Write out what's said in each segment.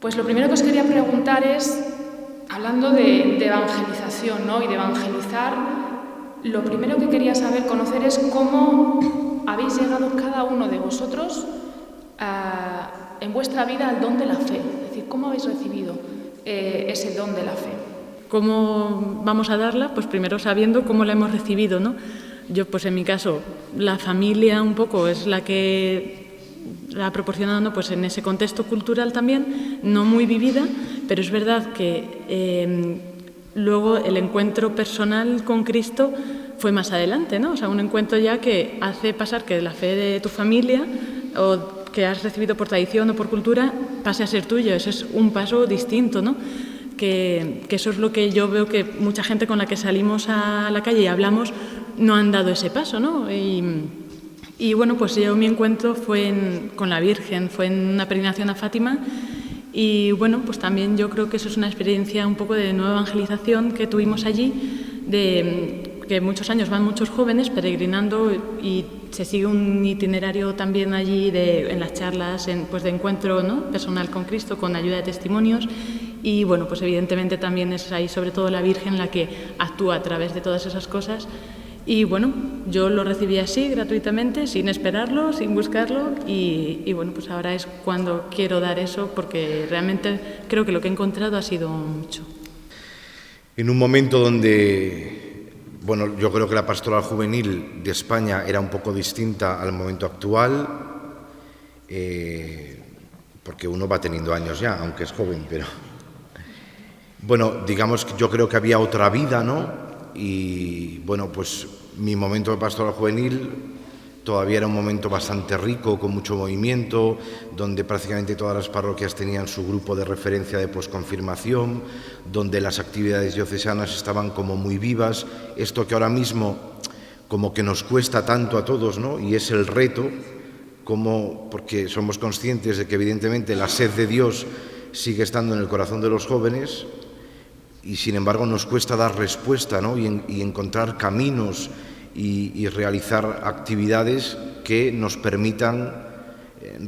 Pues lo primero que os quería preguntar es, hablando de evangelización, ¿no? Y de evangelizar, lo primero que quería saber, conocer es cómo habéis llegado cada uno de vosotros en vuestra vida al don de la fe. Es decir, cómo habéis recibido ese don de la fe. ¿Cómo vamos a darla? Pues primero sabiendo cómo la hemos recibido, ¿no? Yo, pues en mi caso, la familia un poco es la que la ha proporcionado, ¿no? Pues en ese contexto cultural también, no muy vivida, pero es verdad que luego el encuentro personal con Cristo fue más adelante, ¿no? O sea, un encuentro ya que hace pasar que la fe de tu familia o que has recibido por tradición o por cultura pase a ser tuyo. Eso es un paso distinto, ¿no? Que eso es lo que yo veo que mucha gente con la que salimos a la calle y hablamos no han dado ese paso, ¿no? Y bueno, pues yo mi encuentro fue con la Virgen, fue en una peregrinación a Fátima y bueno, pues también yo creo que eso es una experiencia un poco de nueva evangelización que tuvimos allí, de que muchos años van muchos jóvenes peregrinando y se sigue un itinerario también allí en las charlas, pues de encuentro, ¿no? Personal con Cristo, con ayuda de testimonios. Y bueno, pues evidentemente también es ahí sobre todo la Virgen la que actúa a través de todas esas cosas. Y bueno, yo lo recibí así, gratuitamente, sin esperarlo, sin buscarlo. Y bueno, pues ahora es cuando quiero dar eso, porque realmente creo que lo que he encontrado ha sido mucho. En un momento donde, bueno, yo creo que la pastoral juvenil de España era un poco distinta al momento actual, porque uno va teniendo años ya, aunque es joven, pero... Bueno, digamos que yo creo que había otra vida, ¿no? Y bueno, pues mi momento de pastoral juvenil todavía era un momento bastante rico, con mucho movimiento, donde prácticamente todas las parroquias tenían su grupo de referencia de posconfirmación, donde las actividades diocesanas estaban como muy vivas. Esto que ahora mismo como que nos cuesta tanto a todos, ¿no? Y es el reto, porque somos conscientes de que evidentemente la sed de Dios sigue estando en el corazón de los jóvenes, y sin embargo nos cuesta dar respuesta, ¿no? y encontrar caminos y realizar actividades que nos permitan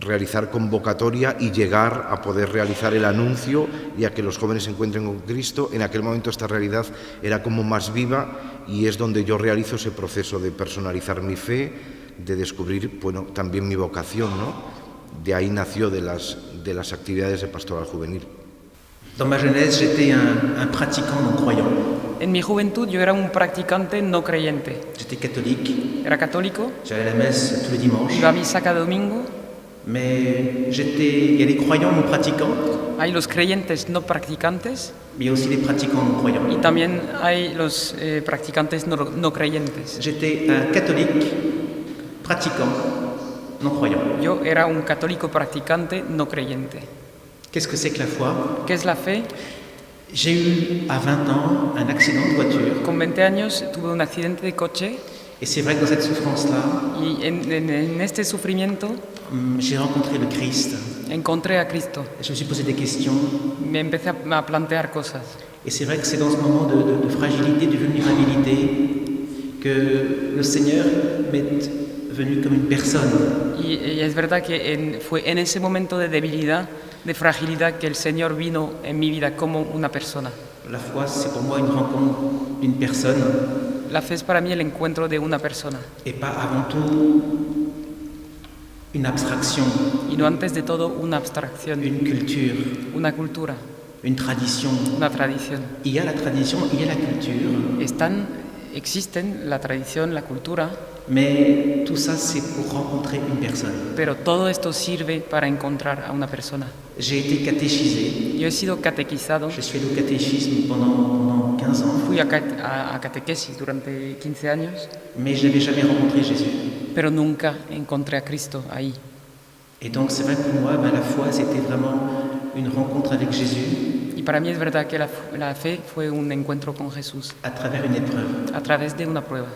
realizar convocatoria y llegar a poder realizar el anuncio y a que los jóvenes se encuentren con Cristo. En aquel momento esta realidad era como más viva y es donde yo realizo ese proceso de personalizar mi fe, de descubrir, bueno, también mi vocación, ¿no? De ahí nació de las actividades de pastoral juvenil. Dans ma jeunesse, j'étais un pratiquant non croyant. En mi juventud yo era un practicante no creyente. J'étais catholique. Era católico. J'allais à la messe tous les dimanches. Iba a misa cada domingo. Mais il y a les croyants non pratiquants. Hay los creyentes no practicantes. Mais il y a aussi les pratiquants non croyants. Y también hay los practicantes no creyentes. J'étais un catholique pratiquant non croyant. Yo era un católico practicante no creyente. Qu'est-ce que c'est que la foi? ¿Qué es la fe? J'ai eu à 20 ans un accident de voiture. Con 20 años tuve un accidente de coche. Et c'est vrai que dans cette souffrance-là, y en este sufrimiento, j'ai rencontré le Christ. Encontré a Cristo. Je me suis posé des questions. Me empecé a plantear cosas. Et c'est vrai que c'est dans ce moment de fragilité, de vulnérabilité, que le Seigneur m'est venu comme une personne. Y es verdad que fue en ese momento de debilidad, de fragilidad, que el Señor vino en mi vida como una persona. La foi, c'est pour moi une rencontre d'une personne. La fe es para mí el encuentro de una persona. Et pas avant tout une abstraction. Y no antes de todo una abstracción. Une culture. Una cultura. Une tradition. Una tradición. Il y a la tradition, il y a la culture. Existen la tradición, la cultura. Mais tout ça, c'est pour rencontrer une personne. Pero todo esto sirve para encontrar a una persona. J'ai été catéchisé. Yo he sido catequizado. Je suis allé au catéchisme pendant 15 ans. Fui a catequesis durante 15 años. Mais je n'avais jamais rencontré Jésus. Pero nunca encontré a Cristo ahí. Et donc c'est vrai que pour moi, la foi, c'était vraiment une rencontre avec Jésus. Y para mí es verdad que la fe fue un encuentro con Jesús. À travers une épreuve. A través de una prueba.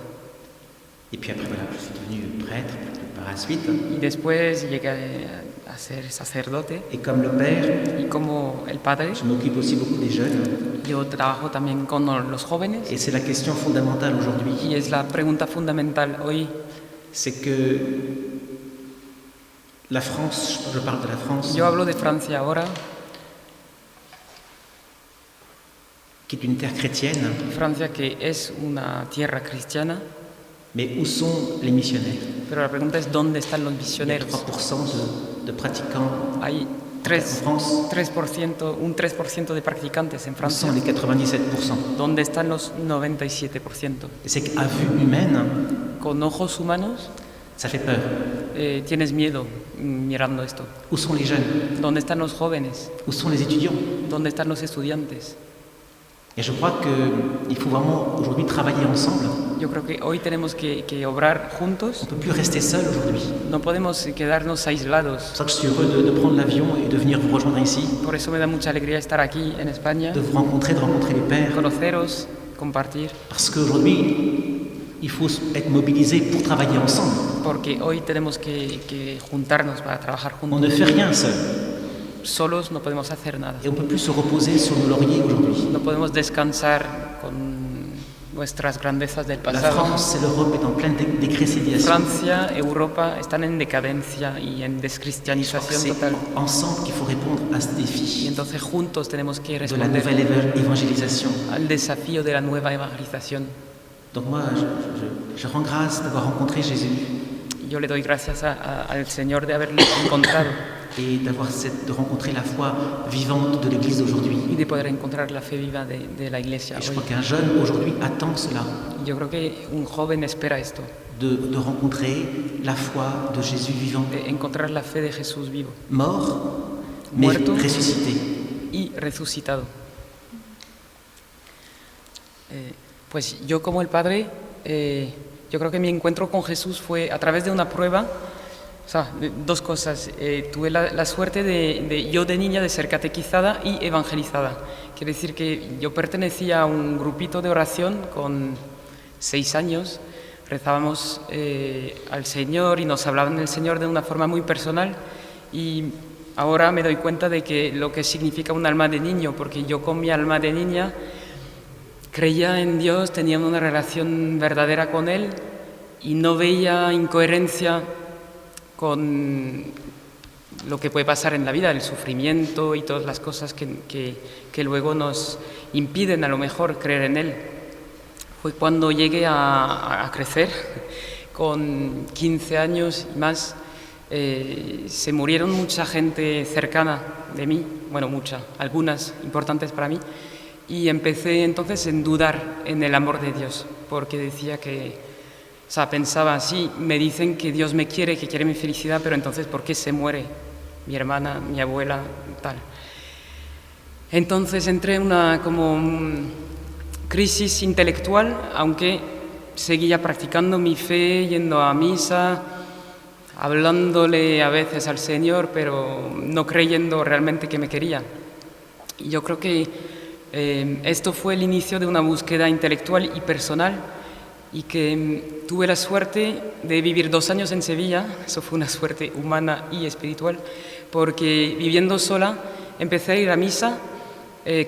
Et puis après, voilà, je suis devenu prêtre par la suite. Y después llegué a ser sacerdote. Et comme le père, y como el padre, je m'occupe aussi beaucoup des jeunes. Yo trabajo también con los jóvenes. Et c'est la question fondamentale aujourd'hui. Y es la pregunta fundamental hoy. C'est que la France, je parle de la France. Yo hablo de Francia ahora. qui est une terre chrétienne, Francia que es una tierra cristiana, mais où sont les missionnaires? pero la pregunta es ¿dónde están los Il y a misioneros? 3% de pratiquants Hay en France. 3%, un 3% de practicantes en Où Francia. sont les 97%? ¿Dónde están los 97%? Et c'est qu'à vue humaine, Con ojos humanos ça fait peur. tienes miedo mirando esto. Où sont les jeunes? ¿Dónde están los jóvenes? Où sont les étudiants? ¿Dónde están los estudiantes? Et je crois qu'il faut vraiment aujourd'hui travailler ensemble. Yo creo que hoy tenemos que obrar On juntos. ne peut plus rester seul aujourd'hui. No podemos quedarnos aislados. C'est pour ça que je suis heureux de prendre l'avion et de venir vous rejoindre ici, Por eso me da mucha alegría estar aquí en España, de vous rencontrer, de rencontrer les pères. conoceros, compartir, Parce qu'aujourd'hui, il faut être mobilisé pour travailler ensemble. porque hoy tenemos que juntarnos para trabajar On juntos. ne fait rien seul. Solos no podemos hacer nada. Et on ne peut plus se reposer sur nos lauriers aujourd'hui. No podemos descansar con nuestras grandezas del La pasado. France et l'Europe est en pleine décréciation. Francia, Europa están en decadencia y en Je crois que descristianización c'est total. ensemble qu'il faut répondre à ce Y défi entonces juntos tenemos que de la responder nouvelle évangélisation. al desafío de la nueva evangelización. Donc moi, je rends grâce d'avoir rencontré Jésus Yo le doy gracias al Señor de haberle encontrado et de rencontrer la foi vivante de l'Église y d'aujourd'hui. de poder encontrar la fe viva de la Iglesia Et je hoy. crois qu'un jeune aujourd'hui attend cela, Yo creo que un joven espera esto, de rencontrer la foi de Jésus vivant, de encontrar la fe de Jesús vivo mort, mais Muerto. ressuscité. y resucitado. Pues yo como el Padre, yo creo que mi encuentro con Jesús fue a través de una prueba. O sea, dos cosas. Tuve la suerte yo de niña de ser catequizada y evangelizada. Quiere decir que yo pertenecía a un grupito de oración con 6 años. Rezábamos al Señor y nos hablaban del Señor de una forma muy personal. Y ahora me doy cuenta de que lo que significa un alma de niño, porque yo con mi alma de niña creía en Dios, tenía una relación verdadera con Él y no veía incoherencia con lo que puede pasar en la vida, el sufrimiento y todas las cosas que luego nos impiden a lo mejor creer en Él. Fue cuando llegué a crecer, con 15 años y más, se murieron mucha gente cercana de mí, bueno, algunas importantes para mí, y empecé entonces en dudar en el amor de Dios, porque decía o sea, pensaba, sí, me dicen que Dios me quiere, que quiere mi felicidad, pero entonces, ¿por qué se muere mi hermana, mi abuela, tal? Entonces entré en una crisis intelectual, aunque seguía practicando mi fe, yendo a misa, hablándole a veces al Señor, pero no creyendo realmente que me quería. Y yo creo que esto fue el inicio de una búsqueda intelectual y personal, y que tuve la suerte de vivir 2 años en Sevilla. Eso fue una suerte humana y espiritual, porque viviendo sola empecé a ir a misa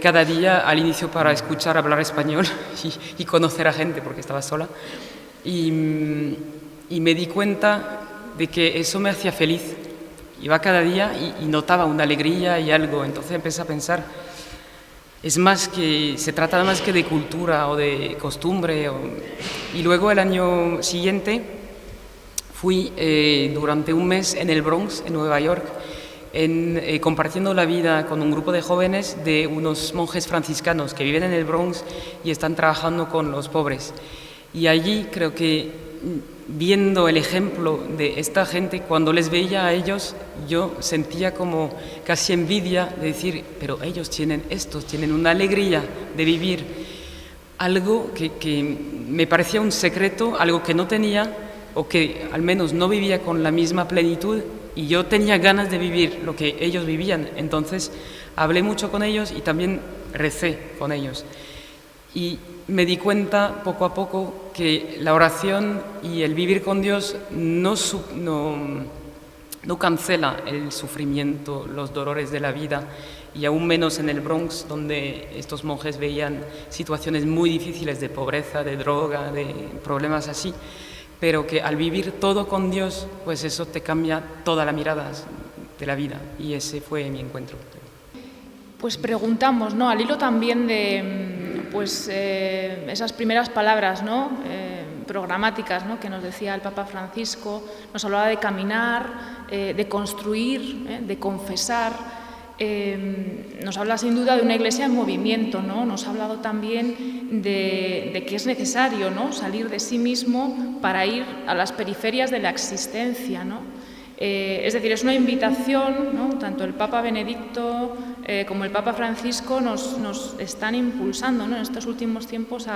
cada día al inicio para escuchar hablar español y conocer a gente, porque estaba sola, y me di cuenta de que eso me hacía feliz. Iba cada día y notaba una alegría y algo. Entonces empecé a pensar, se trata más que de cultura o de costumbre. Y luego el año siguiente fui durante un mes en el Bronx, en Nueva York, compartiendo la vida con un grupo de jóvenes de unos monjes franciscanos que viven en el Bronx y están trabajando con los pobres. Y allí creo que, viendo el ejemplo de esta gente, cuando les veía a ellos, yo sentía como casi envidia de decir, pero ellos tienen una alegría de vivir algo que me parecía un secreto, algo que no tenía, o que al menos no vivía con la misma plenitud, y yo tenía ganas de vivir lo que ellos vivían. Entonces hablé mucho con ellos y también recé con ellos. Y me di cuenta poco a poco que la oración y el vivir con Dios no cancela el sufrimiento, los dolores de la vida, y aún menos en el Bronx, donde estos monjes veían situaciones muy difíciles de pobreza, de droga, de problemas así, pero que al vivir todo con Dios, pues eso te cambia toda la mirada de la vida, y ese fue mi encuentro. Pues preguntamos, ¿no? Al hilo también de pues esas primeras palabras, ¿no? Programáticas, ¿no? Que nos decía el Papa Francisco, nos hablaba de caminar, de construir, de confesar. Nos habla sin duda de una iglesia en movimiento, ¿no? Nos ha hablado también de que es necesario, ¿no? Salir de sí mismo para ir a las periferias de la existencia, ¿no? Es decir, es una invitación, ¿no? Tanto el Papa Benedicto como el Papa Francisco nos están impulsando, ¿no? En estos últimos tiempos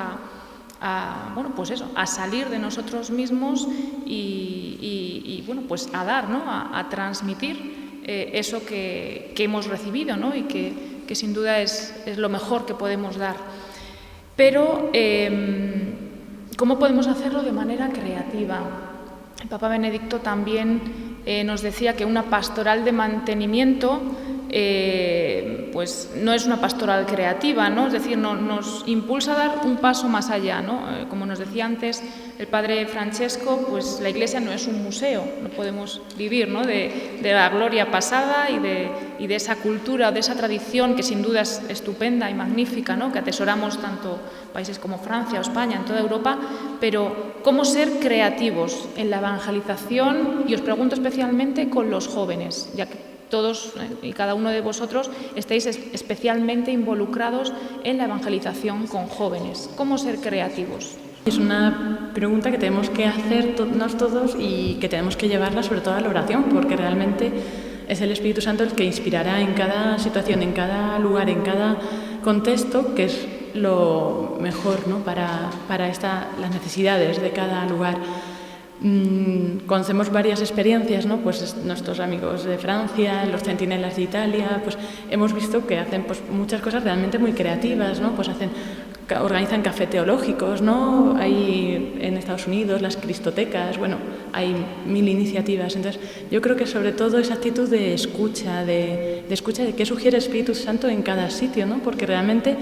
bueno, pues eso, a salir de nosotros mismos y bueno, pues a dar, ¿no? A transmitir eso que hemos recibido, ¿no? Y que sin duda es lo mejor que podemos dar. Pero, ¿cómo podemos hacerlo de manera creativa? El Papa Benedicto también nos decía que una pastoral de mantenimiento pues no es una pastoral creativa, ¿no? Es decir, nos impulsa a dar un paso más allá, ¿no? Como nos decía antes el padre Francesco, pues la Iglesia no es un museo, no podemos vivir, ¿no? de la gloria pasada y de esa cultura, de esa tradición que sin duda es estupenda y magnífica, ¿no? Que atesoramos tanto países como Francia o España, en toda Europa, pero ¿cómo ser creativos en la evangelización? Y os pregunto especialmente con los jóvenes, ya que todos y cada uno de vosotros estáis especialmente involucrados en la evangelización con jóvenes. ¿Cómo ser creativos? Es una pregunta que tenemos que hacernos todos y que tenemos que llevarla sobre todo a la oración, porque realmente es el Espíritu Santo el que inspirará en cada situación, en cada lugar, en cada contexto, que es lo mejor, ¿no? para las necesidades de cada lugar. Conocemos varias experiencias, ¿no? Pues nuestros amigos de Francia, los centinelas de Italia, pues hemos visto que hacen pues muchas cosas realmente muy creativas, ¿no? Pues organizan cafés teológicos, ¿no? Hay en Estados Unidos las cristotecas, bueno, hay 1000 iniciativas. Entonces, yo creo que sobre todo esa actitud de escucha, de qué sugiere el Espíritu Santo en cada sitio, ¿no? Porque realmente,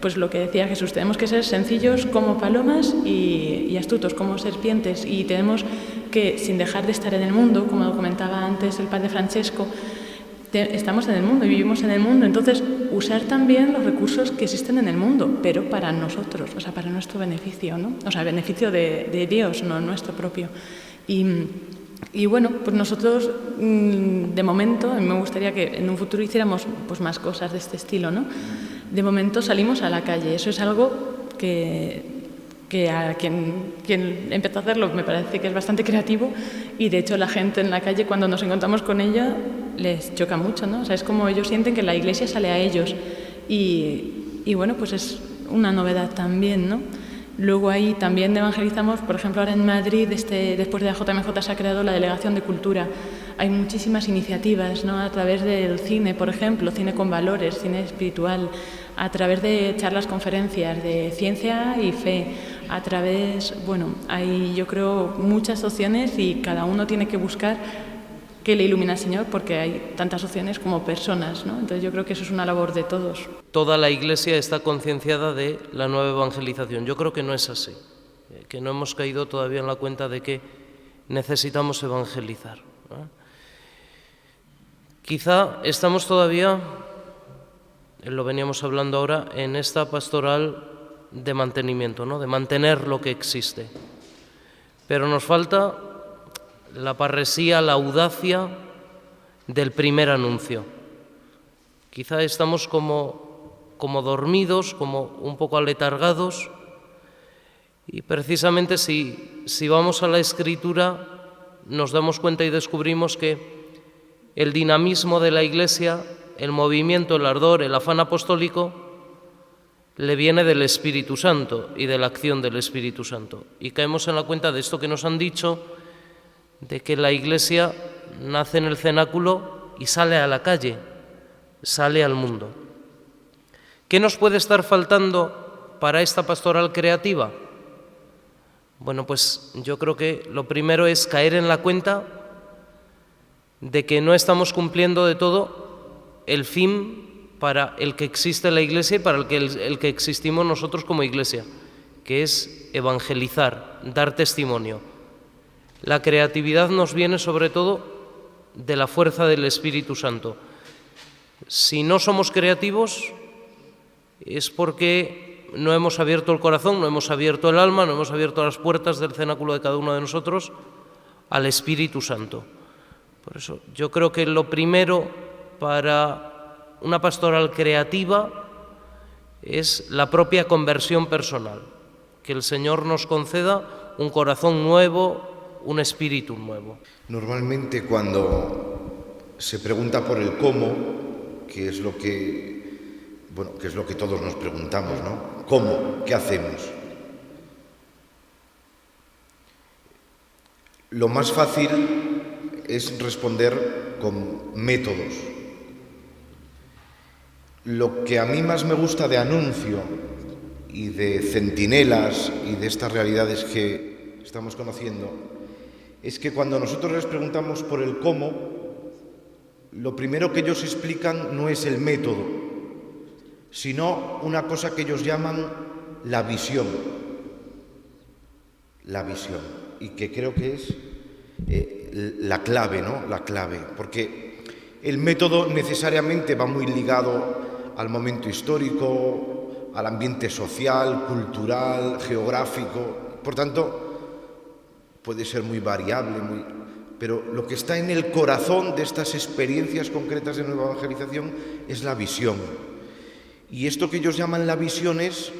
pues lo que decía Jesús, tenemos que ser sencillos como palomas y astutos como serpientes, y tenemos que, sin dejar de estar en el mundo, como comentaba antes el padre Francesco, estamos en el mundo y vivimos en el mundo, entonces usar también los recursos que existen en el mundo, pero para nosotros, o sea, para nuestro beneficio, ¿no? O sea, beneficio de Dios, no nuestro propio. Y bueno, pues nosotros, de momento, a mí me gustaría que en un futuro hiciéramos pues más cosas de este estilo, ¿no? De momento salimos a la calle, eso es algo que a quien empezó a hacerlo me parece que es bastante creativo, y de hecho la gente en la calle, cuando nos encontramos con ella, les choca mucho, ¿no? O sea, es como ellos sienten que la Iglesia sale a ellos, y bueno, pues es una novedad también, ¿no? Luego ahí también evangelizamos, por ejemplo, ahora en Madrid, después de la JMJ se ha creado la Delegación de Cultura. Hay muchísimas iniciativas, ¿no? A través del cine, por ejemplo, cine con valores, cine espiritual, a través de charlas, conferencias de ciencia y fe, a través, bueno, hay yo creo muchas opciones y cada uno tiene que buscar qué le ilumina al Señor, porque hay tantas opciones como personas, ¿no? Entonces yo creo que eso es una labor de todos. Toda la Iglesia está concienciada de la nueva evangelización. Yo creo que no es así, que no hemos caído todavía en la cuenta de que necesitamos evangelizar, ¿no? Quizá estamos todavía, lo veníamos hablando ahora, en esta pastoral de mantenimiento, ¿no? De mantener lo que existe. Pero nos falta la parresía, la audacia del primer anuncio. Quizá estamos como dormidos, como un poco aletargados, y precisamente si vamos a la Escritura nos damos cuenta y descubrimos que el dinamismo de la Iglesia, el movimiento, el ardor, el afán apostólico, le viene del Espíritu Santo y de la acción del Espíritu Santo. Y caemos en la cuenta de esto que nos han dicho, de que la Iglesia nace en el cenáculo y sale a la calle, sale al mundo. ¿Qué nos puede estar faltando para esta pastoral creativa? Bueno, pues yo creo que lo primero es caer en la cuenta de que no estamos cumpliendo de todo el fin para el que existe la Iglesia y para el que existimos nosotros como Iglesia, que es evangelizar, dar testimonio. La creatividad nos viene sobre todo de la fuerza del Espíritu Santo. Si no somos creativos es porque no hemos abierto el corazón, no hemos abierto el alma, no hemos abierto las puertas del cenáculo de cada uno de nosotros al Espíritu Santo. Por eso yo creo que lo primero para una pastoral creativa es la propia conversión personal, que el Señor nos conceda un corazón nuevo, un espíritu nuevo. Normalmente cuando se pregunta por el cómo, que es lo que todos nos preguntamos, ¿no? ¿Cómo? ¿Qué hacemos? Lo más fácil es responder con métodos. Lo que a mí más me gusta de Anuncio y de Centinelas y de estas realidades que estamos conociendo es que cuando nosotros les preguntamos por el cómo, lo primero que ellos explican no es el método, sino una cosa que ellos llaman la visión. La visión. Y que creo que es la clave, ¿no? La clave. Porque el método necesariamente va muy ligado al momento histórico, al ambiente social, cultural, geográfico. Por tanto, puede ser muy variable, pero lo que está en el corazón de estas experiencias concretas de nueva evangelización es la visión. Y esto que ellos llaman la visión es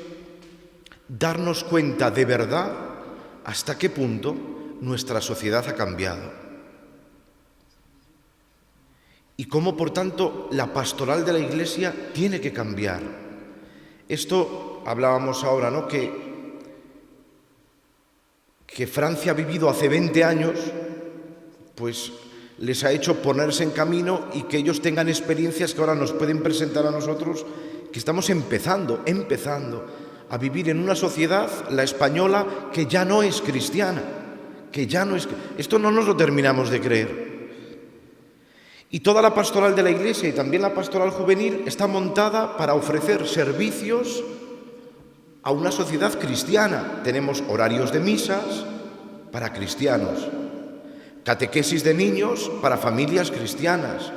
darnos cuenta de verdad hasta qué punto nuestra sociedad ha cambiado. Y cómo, por tanto, la pastoral de la Iglesia tiene que cambiar. Esto hablábamos ahora, ¿no? Que Francia ha vivido hace 20 años, pues les ha hecho ponerse en camino y que ellos tengan experiencias que ahora nos pueden presentar a nosotros, que estamos empezando a vivir en una sociedad, la española, que ya no es cristiana, que ya no es... Esto no nos lo terminamos de creer. Y toda la pastoral de la Iglesia y también la pastoral juvenil está montada para ofrecer servicios a una sociedad cristiana. Tenemos horarios de misas para cristianos, catequesis de niños para familias cristianas,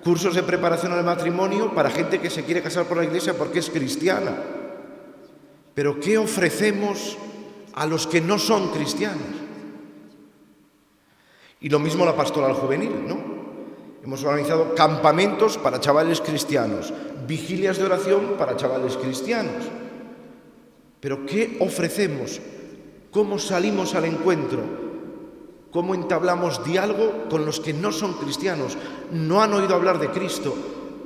cursos de preparación al matrimonio para gente que se quiere casar por la Iglesia porque es cristiana. Pero ¿qué ofrecemos a los que no son cristianos? Y lo mismo la pastoral juvenil, ¿no? Hemos organizado campamentos para chavales cristianos, vigilias de oración para chavales cristianos. Pero ¿qué ofrecemos? ¿Cómo salimos al encuentro? ¿Cómo entablamos diálogo con los que no son cristianos? No han oído hablar de Cristo,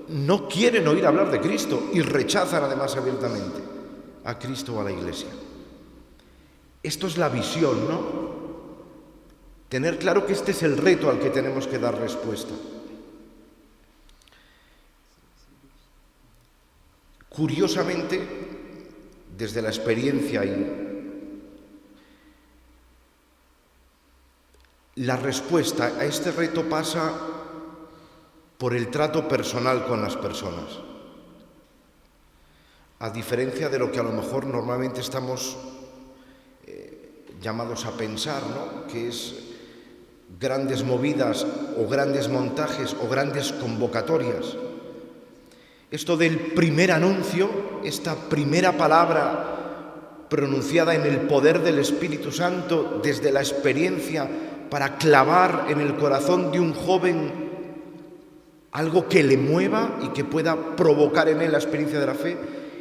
no quieren oír hablar de Cristo y rechazan además abiertamente a Cristo o a la Iglesia. Esto es la visión, ¿no? Tener claro que este es el reto al que tenemos que dar respuesta. Curiosamente, desde la experiencia la respuesta a este reto pasa por el trato personal con las personas. A diferencia de lo que a lo mejor normalmente estamos llamados a pensar, ¿no? Que es grandes movidas o grandes montajes o grandes convocatorias. Esto del primer anuncio, esta primera palabra pronunciada en el poder del Espíritu Santo desde la experiencia para clavar en el corazón de un joven algo que le mueva y que pueda provocar en él la experiencia de la fe,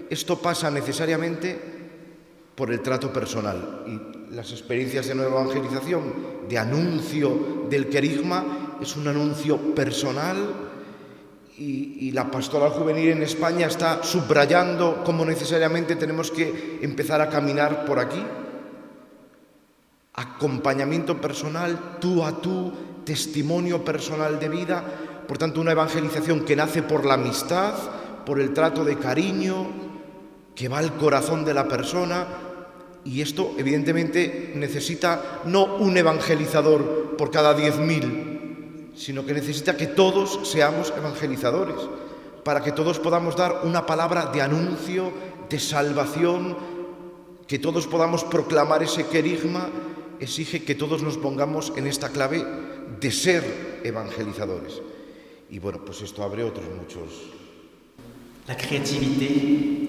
esto pasa necesariamente por el trato personal. Y las experiencias de nueva evangelización, de anuncio del querigma, es un anuncio personal. Y la pastoral juvenil en España está subrayando cómo necesariamente tenemos que empezar a caminar por aquí. Acompañamiento personal, tú a tú, testimonio personal de vida. Por tanto, una evangelización que nace por la amistad, por el trato de cariño, que va al corazón de la persona. Y esto, evidentemente, necesita no un evangelizador por cada 10.000, sino que necesita que todos seamos evangelizadores, para que todos podamos dar una palabra de anuncio, de salvación, que todos podamos proclamar ese querigma, exige que todos nos pongamos en esta clave de ser evangelizadores. Y bueno, pues esto abre otros muchos. La créativité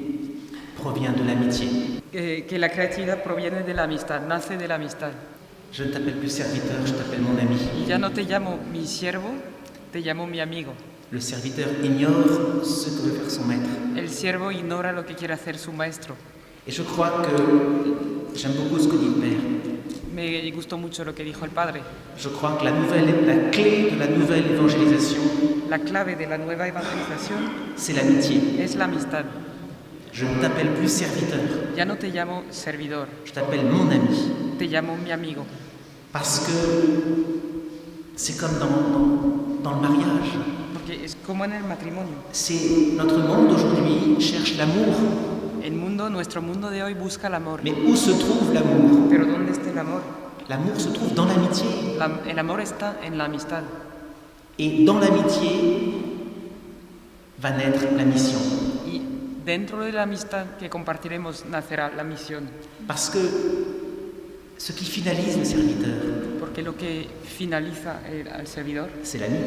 provient de l'amitié. Que la creatividad proviene de la amistad, nace de la amistad. Je ne t'appelle plus serviteur, je t'appelle mon ami. Y ya no te llamo mi siervo, te llamo mi amigo. Le serviteur ignore ce que veut faire son maître. El siervo ignora lo que quiere hacer su maestro. Et je crois que j'aime beaucoup ce que dit le Père. Me gustó mucho lo que dijo el padre. Je crois que la clé de la nouvelle évangélisation, La clave de la nueva evangelización c'est l'amitié. es la amistad. Je ne t'appelle plus serviteur, Ya no te llamo servidor, je t'appelle mon ami. te llamo mi amigo. Parce que c'est comme dans le mariage. Porque es como en el matrimonio. C'est notre monde d'aujourd'hui cherche l'amour. Nuestro mundo de hoy busca el amor. Mais où se trouve l'amour? Pero ¿dónde está el amor? L'amour se trouve dans l'amitié. El amor está en la amistad. Et dans l'amitié va naître la mission. Y dentro de la amistad que compartiremos nacerá la misión. Parce que ce qui finalise le serviteur, Porque lo que finaliza al servidor c'est l'ami.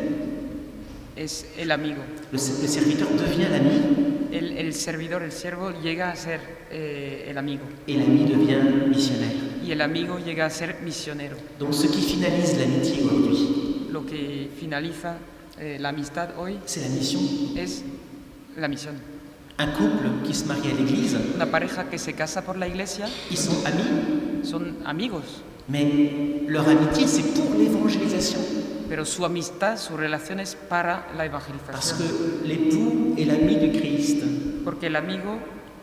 es el amigo. Le serviteur devient l'ami El servidor, el siervo, llega a ser el amigo. et l'ami devient missionnaire. Y el amigo llega a ser misionero. Donc ce qui finalise l'amitié aujourd'hui, Lo que finaliza la amistad hoy c'est la mission. es la misión. Un couple qui se marie à l'église, Una pareja que se casa por la iglesia ils sont amis, son amigos, mais leur amitié c'est pour l'évangélisation. pero su amistad, su relación es para la Parce evangelización. que l'époux est l'ami du Christ Porque el amigo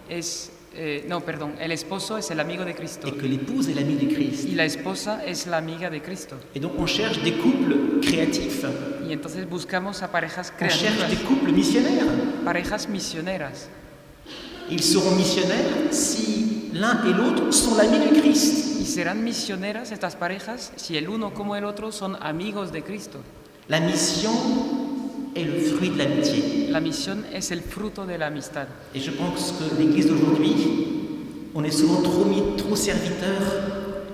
es, el esposo es el amigo de Cristo et que l'épouse est l'ami du Christ. y la esposa es la amiga de Cristo. Et donc on cherche des couples créatifs, Y entonces buscamos a parejas on cherche des creativas, couples missionnaires. parejas misioneras. Ils seront missionnaires si l'un et l'autre sont l'ami du Christ. Y serán misioneras estas parejas si el uno como el otro son amigos de Cristo. La mission est le fruit de l'amitié. La misión es el fruto de la amistad. Et je pense que l'Église d'aujourd'hui, on est souvent trop serviteurs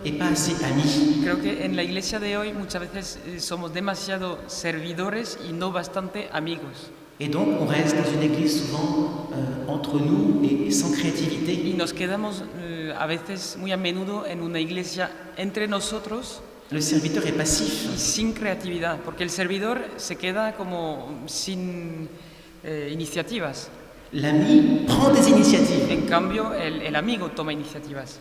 et pas assez amis. Creo que en la iglesia de hoy muchas veces somos demasiado servidores y no bastante amigos. Et donc on reste dans une Église souvent entre nous et sans créativité. Y nos quedamos a veces, muy a menudo, en una iglesia entre nosotros Le serviteur est passif. y sin creatividad, porque el servidor se queda como sin iniciativas. L'ami prend des initiatives. En cambio, el amigo toma iniciativas.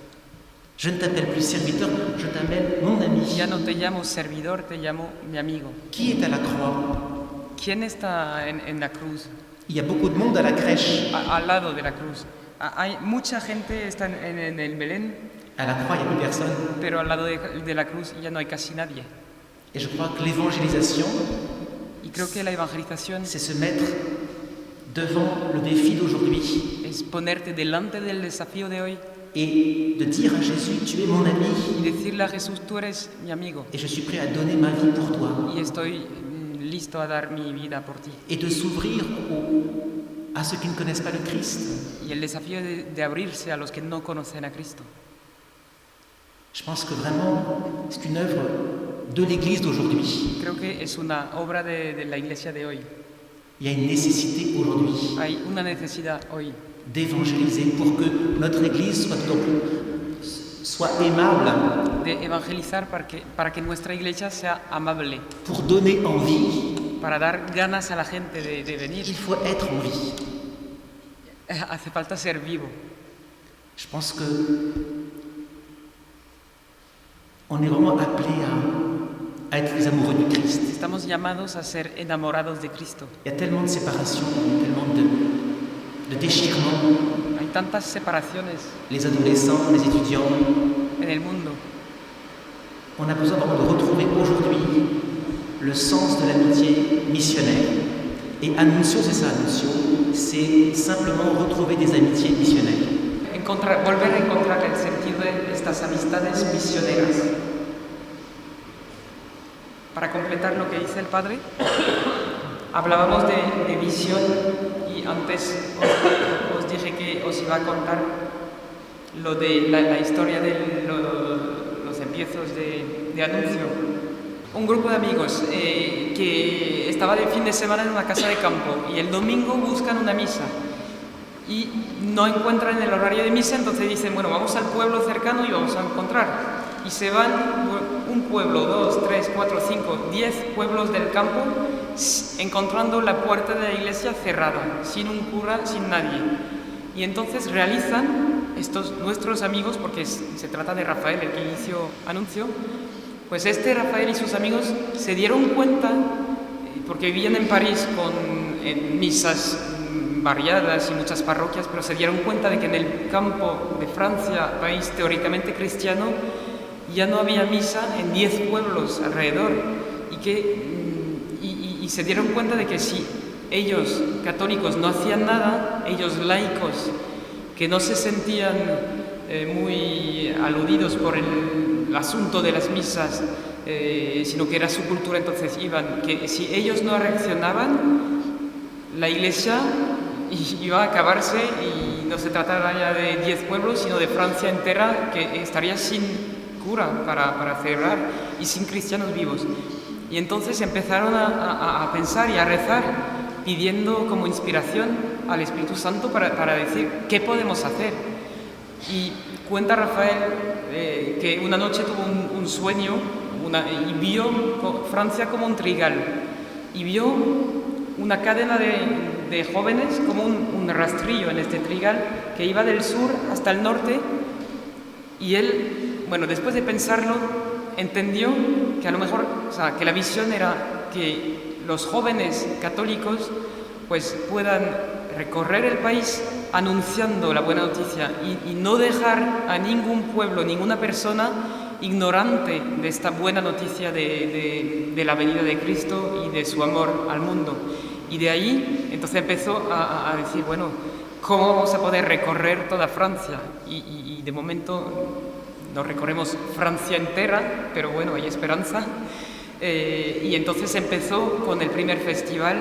Je ne t'appelle plus serviteur, je t'appelle mon ami. Ya no te llamo servidor, te llamo mi amigo. Qui est à la croix? ¿Quién está en la cruz? Il y a beaucoup de monde à la crèche. Al lado de la cruz. Hay mucha gente está en el Belén, À la croix, il n'y a plus personne. pero al lado de la cruz ya no hay casi nadie. Et je crois que l'évangélisation, Y creo que la evangelización c'est se mettre devant le défi d'aujourd'hui es ponerte delante del desafío de hoy et de dire à Jésus, tu es mon y ami decirle a Jesús, tú eres mi amigo et je suis prêt à donner ma vie pour toi. y estoy listo a dar mi vida por ti. Et de s'ouvrir à ceux qui ne connaissent pas le Christ. Y el desafío de abrirse a los que no conocen a Cristo. Je pense que vraiment, c'est une œuvre de l'Église d'aujourd'hui. Creo que es una obra de la iglesia de hoy. Il y a une nécessité aujourd'hui Hay una necesidad hoy d'évangéliser pour que notre Église soit aimable, de evangelizar para que nuestra iglesia sea amable, pour donner envie. para dar ganas a la gente de venir. Il faut être en vie. Hace falta ser vivo. Je pense que on est vraiment appelé à être les amoureux du Christ. Estamos llamados a ser enamorados de Cristo. Il y a tellement de séparation, tellement de déchirements. Hay tantas separaciones Les adolescents, les étudiants, en el mundo. on a besoin vraiment de retrouver aujourd'hui le sens de l'amitié missionnaire. Et Annuncio, c'est ça, Annuncio, c'est simplement retrouver des amitiés missionnaires. Volver a encontrar el sentido de estas amistades misioneras. Para completar lo que dice el Padre, hablábamos de visión y antes os dije que os iba a contar lo de la historia de los empiezos de Anuncio. Un grupo de amigos que estaba de fin de semana en una casa de campo y el domingo buscan una misa. y no encuentran el horario de misa, entonces dicen, bueno, vamos al pueblo cercano y vamos a encontrar. Y se van un pueblo, 2, 3, 4, 5, 10 pueblos del campo, encontrando la puerta de la iglesia cerrada, sin un cura, sin nadie. Y entonces realizan estos nuestros amigos, porque se trata de Rafael, el que inició anuncio, pues Rafael y sus amigos se dieron cuenta, porque vivían en París en misas variadas y muchas parroquias, pero se dieron cuenta de que en el campo de Francia, país teóricamente cristiano, ya no había misa en 10 pueblos alrededor y se dieron cuenta de que si ellos, católicos, no hacían nada, ellos laicos, que no se sentían muy aludidos por el asunto de las misas, sino que era su cultura, entonces iban, que si ellos no reaccionaban, la iglesia iba a acabarse y no se trataba ya de 10 pueblos, sino de Francia entera, que estaría sin cura para celebrar y sin cristianos vivos. Y entonces empezaron a pensar y a rezar, pidiendo como inspiración al Espíritu Santo para decir qué podemos hacer. Y cuenta Rafael que una noche tuvo un sueño y vio Francia como un trigal y vio una cadena de jóvenes como un rastrillo en este trigal que iba del sur hasta el norte, y él, bueno, después de pensarlo, entendió que a lo mejor, que la visión era que los jóvenes católicos pues puedan recorrer el país anunciando la buena noticia y no dejar a ningún pueblo, ninguna persona ignorante de esta buena noticia de la venida de Cristo y de su amor al mundo. Y de ahí entonces empezó a decir, bueno, ¿cómo vamos a poder recorrer toda Francia? Y de momento no recorremos Francia entera, pero bueno, hay esperanza. Y entonces empezó con el primer festival,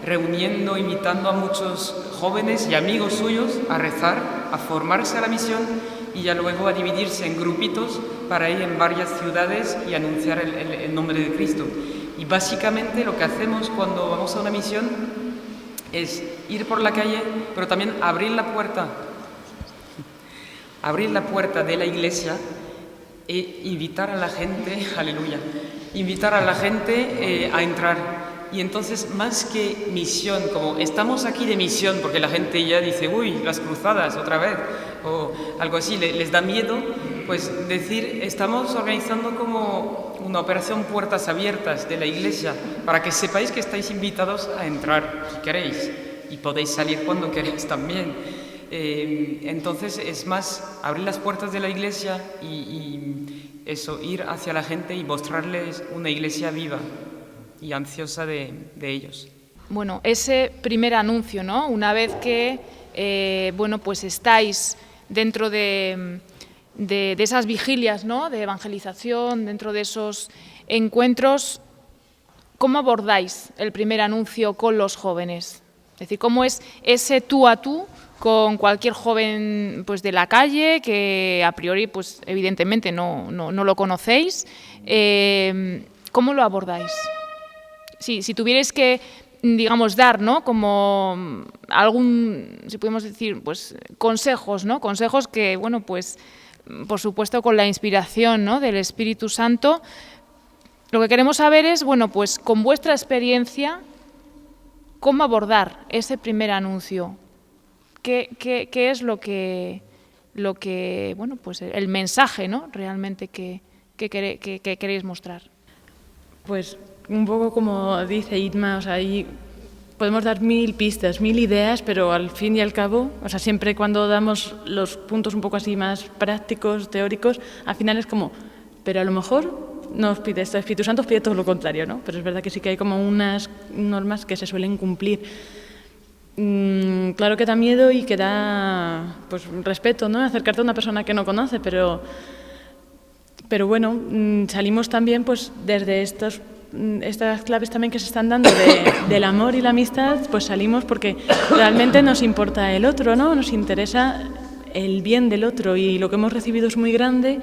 reuniendo, invitando a muchos jóvenes y amigos suyos a rezar, a formarse a la misión y ya luego a dividirse en grupitos para ir en varias ciudades y anunciar el nombre de Cristo. Y básicamente lo que hacemos cuando vamos a una misión es ir por la calle, pero también abrir la puerta de la iglesia e invitar a la gente, aleluya, invitar a la gente a entrar. Y entonces, más que misión, como estamos aquí de misión, porque la gente ya dice, uy, las cruzadas otra vez, o algo así, les da miedo, pues decir, estamos organizando como una operación puertas abiertas de la iglesia, para que sepáis que estáis invitados a entrar, si queréis, y podéis salir cuando queréis también. Entonces, es más, abrir las puertas de la iglesia y eso, ir hacia la gente y mostrarles una iglesia viva y ansiosa de ellos. Bueno, ese primer anuncio, ¿no? Una vez que pues estáis dentro de esas vigilias, ¿no? De evangelización, dentro de esos encuentros, ¿cómo abordáis el primer anuncio con los jóvenes? Es decir, ¿cómo es ese tú a tú con cualquier joven pues de la calle que a priori pues evidentemente no lo conocéis? ¿Cómo lo abordáis? Si tuvierais que, digamos, dar, ¿no? Como algún, si podemos decir, pues consejos, ¿no? Consejos que, bueno, pues por supuesto con la inspiración, ¿no? Del Espíritu Santo. Lo que queremos saber es, bueno, pues con vuestra experiencia, ¿cómo abordar ese primer anuncio? ¿Qué es lo que, bueno, pues el mensaje, ¿no? Realmente que queréis mostrar? Pues un poco como dice Itma, o sea, ahí podemos dar 1000 pistas, 1000 ideas, pero al fin y al cabo, o sea, siempre cuando damos los puntos un poco así más prácticos, teóricos, al final es como, pero a lo mejor nos pide esto, el Espíritu Santo os pide todo lo contrario, ¿no? Pero es verdad que sí que hay como unas normas que se suelen cumplir. Claro que da miedo y que da pues respeto, ¿no? Acercarte a una persona que no conoce, pero bueno, salimos también pues desde estas claves también que se están dando del amor y la amistad, pues salimos porque realmente nos importa el otro, ¿no? Nos interesa el bien del otro y lo que hemos recibido es muy grande,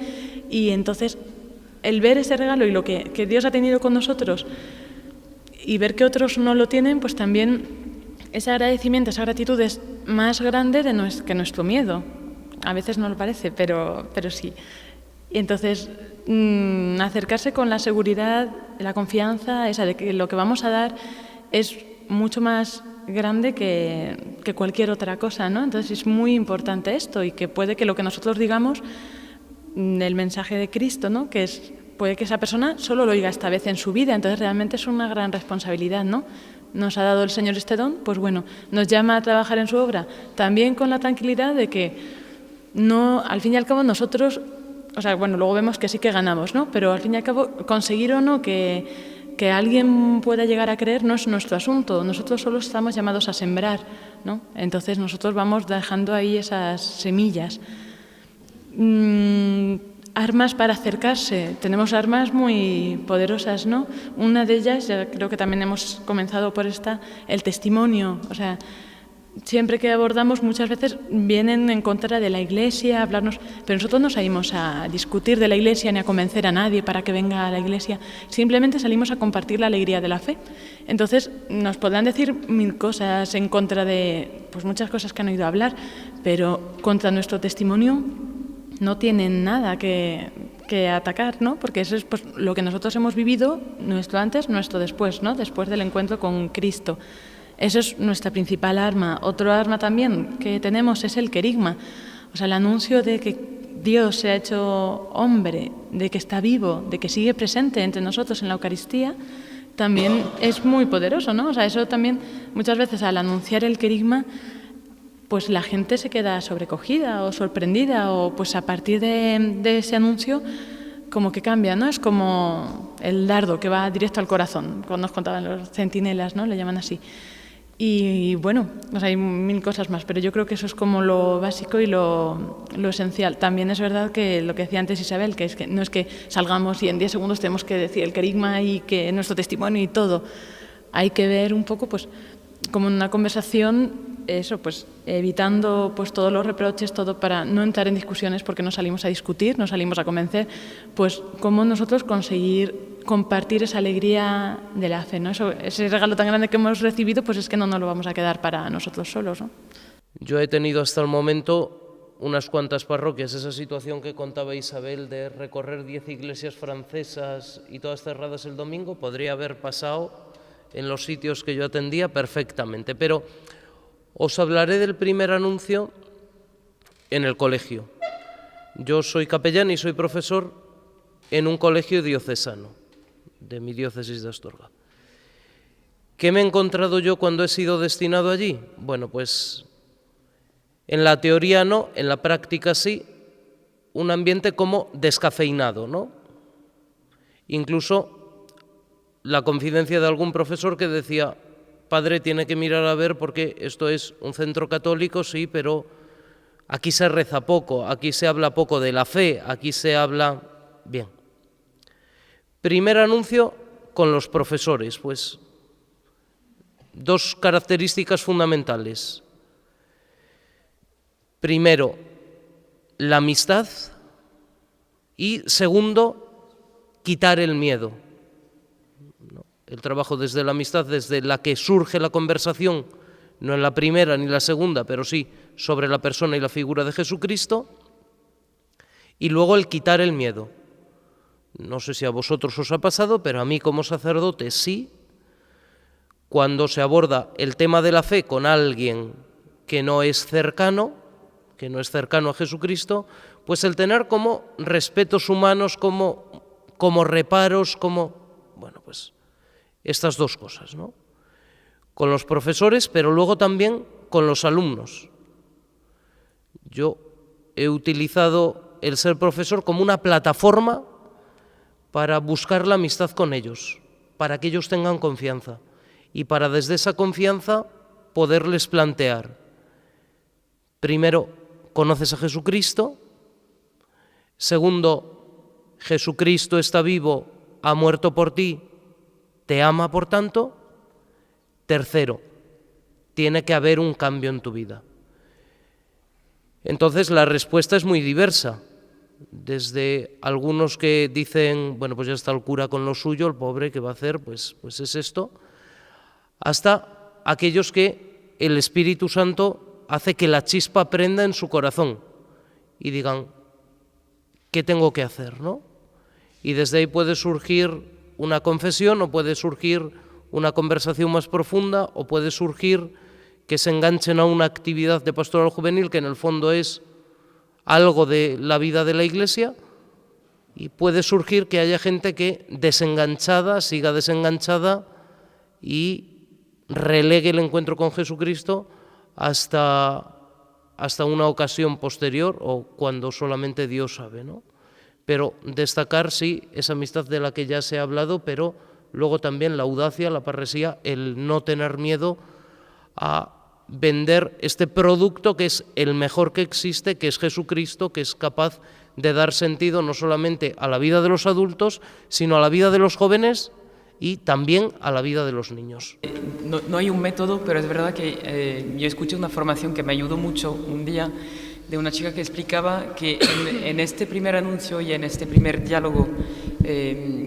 y entonces el ver ese regalo y lo que Dios ha tenido con nosotros y ver que otros no lo tienen, pues también ese agradecimiento, esa gratitud es más grande que nuestro miedo. A veces no lo parece, pero sí. Y entonces, acercarse con la seguridad, la confianza esa de que lo que vamos a dar es mucho más grande que cualquier otra cosa, ¿no? Entonces es muy importante esto, y que puede que lo que nosotros digamos, el mensaje de Cristo, ¿no? Puede que esa persona solo lo oiga esta vez en su vida, entonces realmente es una gran responsabilidad, ¿no? Nos ha dado el Señor este don, pues bueno, nos llama a trabajar en su obra, también con la tranquilidad de que no, al fin y al cabo nosotros, o sea, bueno, luego vemos que sí que ganamos, ¿no? Pero al fin y al cabo, conseguir o no que alguien pueda llegar a creer no es nuestro asunto, nosotros solo estamos llamados a sembrar, ¿no? Entonces nosotros vamos dejando ahí esas semillas. Armas para acercarse, tenemos armas muy poderosas, ¿no? Una de ellas, ya creo que también hemos comenzado por esta, el testimonio. O sea, siempre que abordamos, muchas veces vienen en contra de la Iglesia, hablarnos, pero nosotros no salimos a discutir de la Iglesia ni a convencer a nadie para que venga a la Iglesia, simplemente salimos a compartir la alegría de la fe. Entonces, nos podrán decir mil cosas en contra de, pues muchas cosas que han oído hablar, pero contra nuestro testimonio no tienen nada que atacar, ¿no? Porque eso es pues, lo que nosotros hemos vivido, nuestro antes, nuestro después, ¿no? Después del encuentro con Cristo. Eso es nuestra principal arma. Otro arma también que tenemos es el querigma, o sea, el anuncio de que Dios se ha hecho hombre, de que está vivo, de que sigue presente entre nosotros en la Eucaristía, también es muy poderoso, ¿no? O sea, eso también, muchas veces al anunciar el querigma, pues la gente se queda sobrecogida o sorprendida, o pues a partir de ese anuncio como que cambia, ¿no? Es como el dardo que va directo al corazón, cuando nos contaban los centinelas, ¿no? Le llaman así. Y bueno, pues hay mil cosas más, pero yo creo que eso es como lo básico y lo esencial. También es verdad que lo que decía antes Isabel, que es que no es que salgamos y en 10 segundos tenemos que decir el querigma y que nuestro testimonio y todo. Hay que ver un poco, pues, como una conversación, eso, pues evitando pues todos los reproches, todo para no entrar en discusiones, porque no salimos a discutir, no salimos a convencer, pues cómo nosotros conseguir compartir esa alegría de la fe, ¿no? Ese regalo tan grande que hemos recibido, pues es que no nos lo vamos a quedar para nosotros solos, ¿no? Yo he tenido hasta el momento unas cuantas parroquias, esa situación que contaba Isabel de recorrer 10 iglesias francesas y todas cerradas el domingo, podría haber pasado en los sitios que yo atendía perfectamente, pero os hablaré del primer anuncio en el colegio. Yo soy capellán y soy profesor en un colegio diocesano de mi diócesis de Astorga. ¿Qué me he encontrado yo cuando he sido destinado allí? Bueno, pues en la teoría no, en la práctica sí, un ambiente como descafeinado, ¿no? Incluso la confidencia de algún profesor que decía: padre, tiene que mirar a ver porque esto es un centro católico, sí, pero aquí se reza poco, aquí se habla poco de la fe, aquí se habla... Bien. Primer anuncio con los profesores, pues dos características fundamentales. Primero, la amistad, y segundo, quitar el miedo. El trabajo desde la amistad, desde la que surge la conversación, no en la primera ni la segunda, pero sí sobre la persona y la figura de Jesucristo, y luego el quitar el miedo. No sé si a vosotros os ha pasado, pero a mí como sacerdote sí. Cuando se aborda el tema de la fe con alguien que no es cercano a Jesucristo, pues el tener como respetos humanos, como reparos, bueno, pues estas dos cosas, ¿no? Con los profesores, pero luego también con los alumnos. Yo he utilizado el ser profesor como una plataforma para buscar la amistad con ellos, para que ellos tengan confianza y para desde esa confianza poderles plantear: primero, ¿conoces a Jesucristo? Segundo, Jesucristo está vivo, ha muerto por ti, te ama por tanto. Tercero, tiene que haber un cambio en tu vida. Entonces la respuesta es muy diversa. Desde algunos que dicen, bueno, pues ya está el cura con lo suyo, el pobre, ¿qué va a hacer? Pues es esto. Hasta aquellos que el Espíritu Santo hace que la chispa prenda en su corazón y digan, ¿qué tengo que hacer, no? Y desde ahí puede surgir una confesión, o puede surgir una conversación más profunda, o puede surgir que se enganchen a una actividad de pastoral juvenil que en el fondo es algo de la vida de la Iglesia, y puede surgir que haya gente que desenganchada, siga desenganchada y relegue el encuentro con Jesucristo hasta una ocasión posterior o cuando solamente Dios sabe, ¿no? Pero destacar, sí, esa amistad de la que ya se ha hablado, pero luego también la audacia, la parresía, el no tener miedo a vender este producto que es el mejor que existe, que es Jesucristo, que es capaz de dar sentido no solamente a la vida de los adultos, sino a la vida de los jóvenes y también a la vida de los niños. No hay un método, pero es verdad que yo escuché una formación que me ayudó mucho un día de una chica que explicaba que en este primer anuncio y en este primer diálogo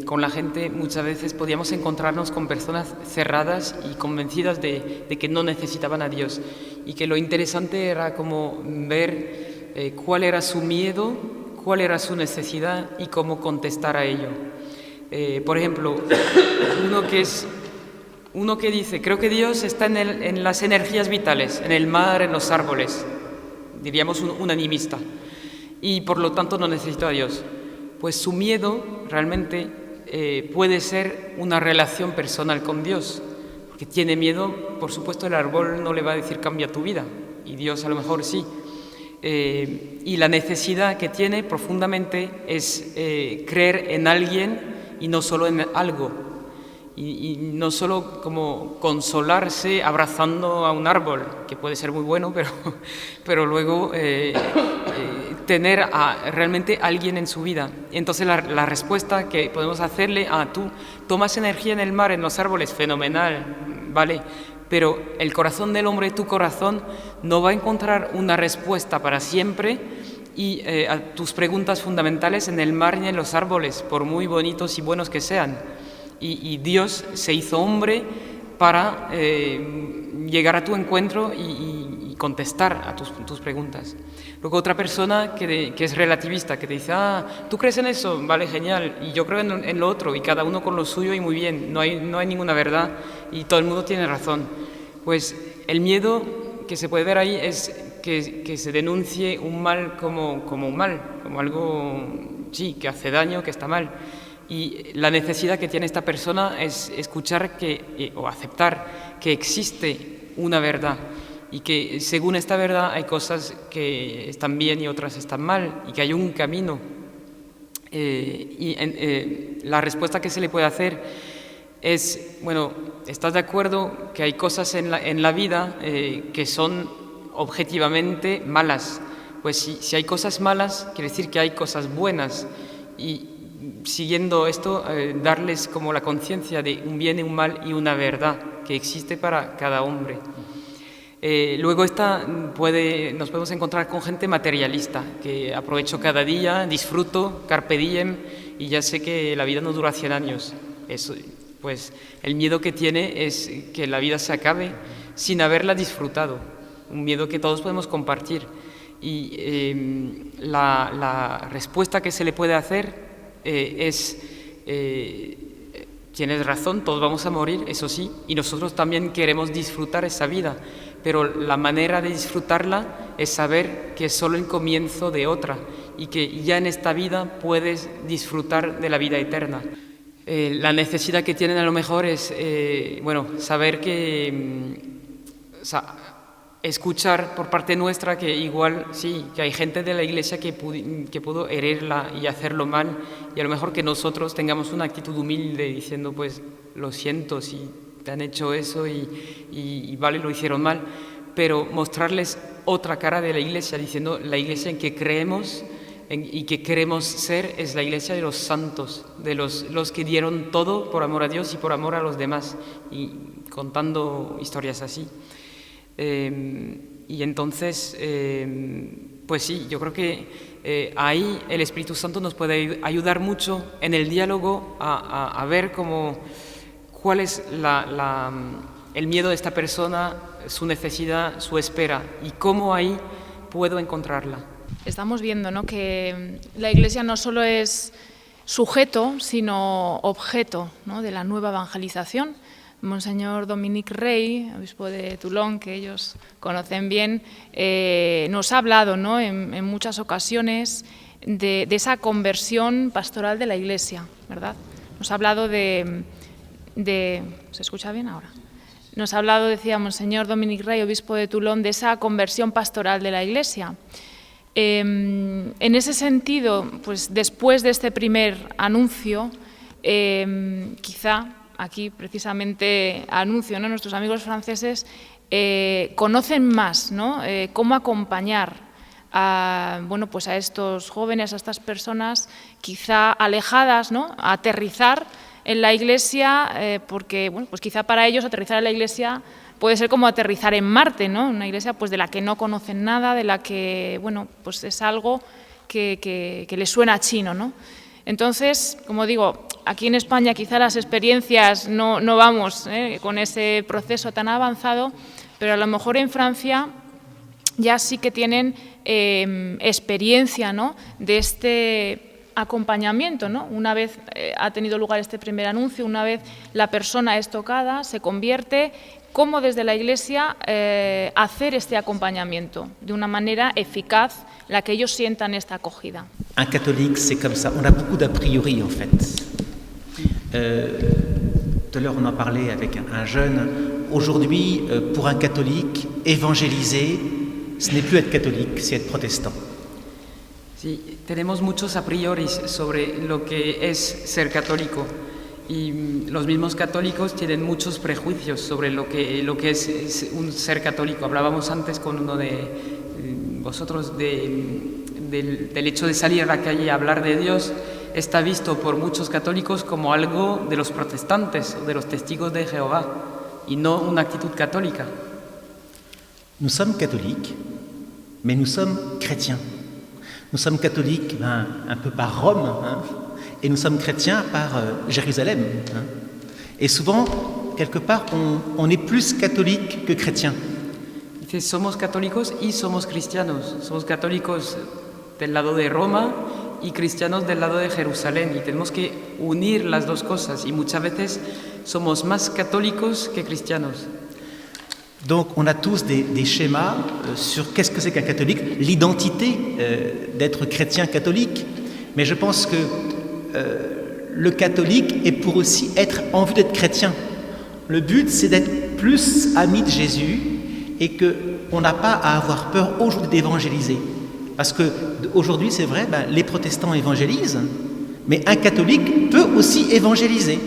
con la gente muchas veces podíamos encontrarnos con personas cerradas y convencidas de que no necesitaban a Dios, y que lo interesante era como ver cuál era su miedo, cuál era su necesidad y cómo contestar a ello. Por ejemplo, uno que dice, creo que Dios está en las energías vitales, en el mar, en los árboles, diríamos un animista, y por lo tanto no necesito a Dios. Pues su miedo realmente puede ser una relación personal con Dios, porque tiene miedo, por supuesto el árbol no le va a decir cambia tu vida, y Dios a lo mejor sí. Y la necesidad que tiene profundamente es creer en alguien y no solo en algo, y no solo como consolarse abrazando a un árbol, que puede ser muy bueno, pero luego tener a realmente alguien en su vida. Entonces la respuesta que podemos hacerle, tú tomas energía en el mar, en los árboles, fenomenal, vale, pero el corazón del hombre, tu corazón, no va a encontrar una respuesta para siempre y a tus preguntas fundamentales en el mar y en los árboles, por muy bonitos y buenos que sean. Y Dios se hizo hombre para llegar a tu encuentro y contestar a tus preguntas. Luego otra persona que es relativista, que te dice, ¿tú crees en eso? Vale, genial, y yo creo en lo otro, y cada uno con lo suyo y muy bien, no hay ninguna verdad y todo el mundo tiene razón. Pues el miedo que se puede ver ahí es que se denuncie un mal como un mal, como algo, sí, que hace daño, que está mal. Y la necesidad que tiene esta persona es escuchar o aceptar que existe una verdad y que según esta verdad hay cosas que están bien y otras están mal y que hay un camino. La respuesta que se le puede hacer es, bueno, ¿estás de acuerdo que hay cosas en la vida que son objetivamente malas? Pues si hay cosas malas, quiere decir que hay cosas buenas, y siguiendo esto, darles como la conciencia de un bien y un mal y una verdad que existe para cada hombre. Luego nos podemos encontrar con gente materialista, que aprovecho cada día, disfruto, carpe diem, y ya sé que la vida no dura 100 años. Eso, pues el miedo que tiene es que la vida se acabe sin haberla disfrutado, un miedo que todos podemos compartir. Y la respuesta que se le puede hacer tienes razón, todos vamos a morir, eso sí, y nosotros también queremos disfrutar esa vida, pero la manera de disfrutarla es saber que es solo el comienzo de otra y que ya en esta vida puedes disfrutar de la vida eterna. La necesidad que tienen a lo mejor es saber que escuchar por parte nuestra que igual sí, que hay gente de la Iglesia que pudo herirla y hacerlo mal, y a lo mejor que nosotros tengamos una actitud humilde diciendo pues lo siento si te han hecho eso y vale, lo hicieron mal, pero mostrarles otra cara de la Iglesia diciendo la Iglesia en que creemos y que queremos ser es la Iglesia de los santos, de los que dieron todo por amor a Dios y por amor a los demás, y contando historias así. Y entonces, pues sí, yo creo que ahí el Espíritu Santo nos puede ayudar mucho en el diálogo a ver cuál es el miedo de esta persona, su necesidad, su espera, y cómo ahí puedo encontrarla. Estamos viendo, ¿no?, que la Iglesia no solo es sujeto, sino objeto, ¿no?, de la nueva evangelización. Monseñor Dominique Rey, obispo de Toulon, que ellos conocen bien, nos ha hablado, ¿no?, en muchas ocasiones de esa conversión pastoral de la Iglesia, ¿verdad? Nos ha hablado ¿se escucha bien ahora? Nos ha hablado, decía Monseñor Dominique Rey, obispo de Toulon, de esa conversión pastoral de la Iglesia. En ese sentido, pues después de este primer anuncio, quizá aquí precisamente anuncio, ¿no?, nuestros amigos franceses conocen más, ¿no?, cómo acompañar a, bueno, pues a estos jóvenes, a estas personas quizá alejadas, ¿no?, a aterrizar en la Iglesia, porque bueno, pues quizá para ellos aterrizar en la Iglesia puede ser como aterrizar en Marte, ¿no?, una Iglesia pues de la que no conocen nada, de la que, bueno, pues es algo que les suena chino, ¿no? Entonces, como digo, aquí en España quizá las experiencias no vamos con ese proceso tan avanzado, pero a lo mejor en Francia ya sí que tienen experiencia, ¿no?, de este acompañamiento, ¿no? Una vez ha tenido lugar este primer anuncio, una vez la persona es tocada, se convierte, cómo desde la Iglesia hacer este acompañamiento de una manera eficaz, la que ellos sientan esta acogida. Un catholique, c'est comme ça. On a beaucoup d'a priori, en fait. Tout à l'heure, on en parlait avec un jeune. Aujourd'hui, pour un catholique, évangéliser, ce n'est plus être catholique, c'est être protestant. Sí, tenemos muchos a priori sobre lo que es ser católico, y los mismos católicos tienen muchos prejuicios sobre lo que es un ser católico. Hablábamos antes con uno de vosotros del hecho de salir a la calle y hablar de Dios. Está visto por muchos católicos como algo de los protestantes o de los testigos de Jehová, y no una actitud católica. Nous sommes catholiques, mais nous sommes chrétiens. Nous sommes catholiques un peu par Rome, et nous sommes chrétiens par Jérusalem. Et souvent, quelque part, on est plus catholique que chrétien. Dice, somos católicos y somos cristianos. Somos católicos del lado de Roma y cristianos del lado de Jerusalén, y tenemos que unir las dos cosas, y muchas veces somos más católicos que cristianos. Donc on a tous des schémas sur qu'est-ce que c'est qu'un catholique, l'identité d'être chrétien catholique, mais je pense que le catholique est pour aussi être en vue d'être chrétien. Le but, c'est d'être plus ami de Jésus, et qu'on n'a pas à avoir peur aujourd'hui d'évangéliser. Parce qu'aujourd'hui, c'est vrai, les protestants évangélisent, mais un catholique peut aussi évangéliser.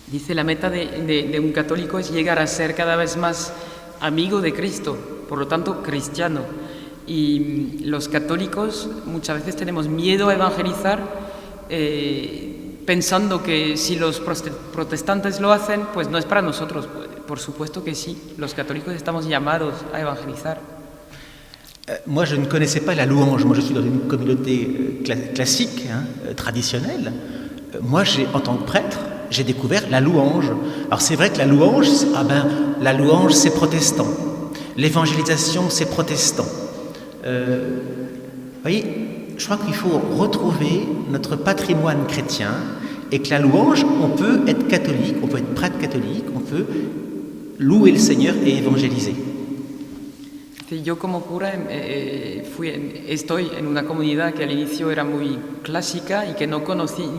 Dice, la meta de un católico es llegar a ser cada vez más amigo de Cristo, por lo tanto cristiano. Y los católicos muchas veces tenemos miedo a evangelizar, pensando que si los protestantes lo hacen, pues no es para nosotros. Por supuesto que sí, los católicos estamos llamados a evangelizar. Moi, je ne connaissais pas la louange. Moi, je suis dans une communauté classique, traditionnelle. Moi, en tant que prêtre, j'ai découvert la louange. Alors c'est vrai que la louange, c'est protestant. L'évangélisation, c'est protestant. Vous voyez, je crois qu'il faut retrouver notre patrimoine chrétien, et que la louange, on peut être catholique, on peut être prêtre catholique, on peut louer le Seigneur et évangéliser. Yo como cura estoy en una comunidad que al inicio era muy clásica y que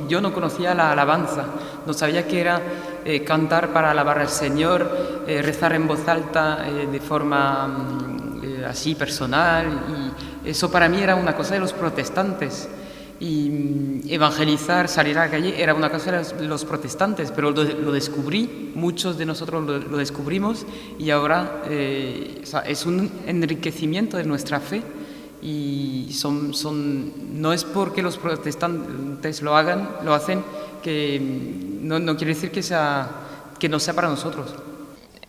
yo no conocía la alabanza, no sabía qué era cantar para alabar al Señor, rezar en voz alta de forma así personal, y eso para mí era una cosa de los protestantes. Y evangelizar, salir a la calle, era una cosa de los protestantes, pero lo descubrí, muchos de nosotros lo descubrimos, y ahora es un enriquecimiento de nuestra fe, y no es porque los protestantes lo hacen, que no quiere decir que no sea para nosotros.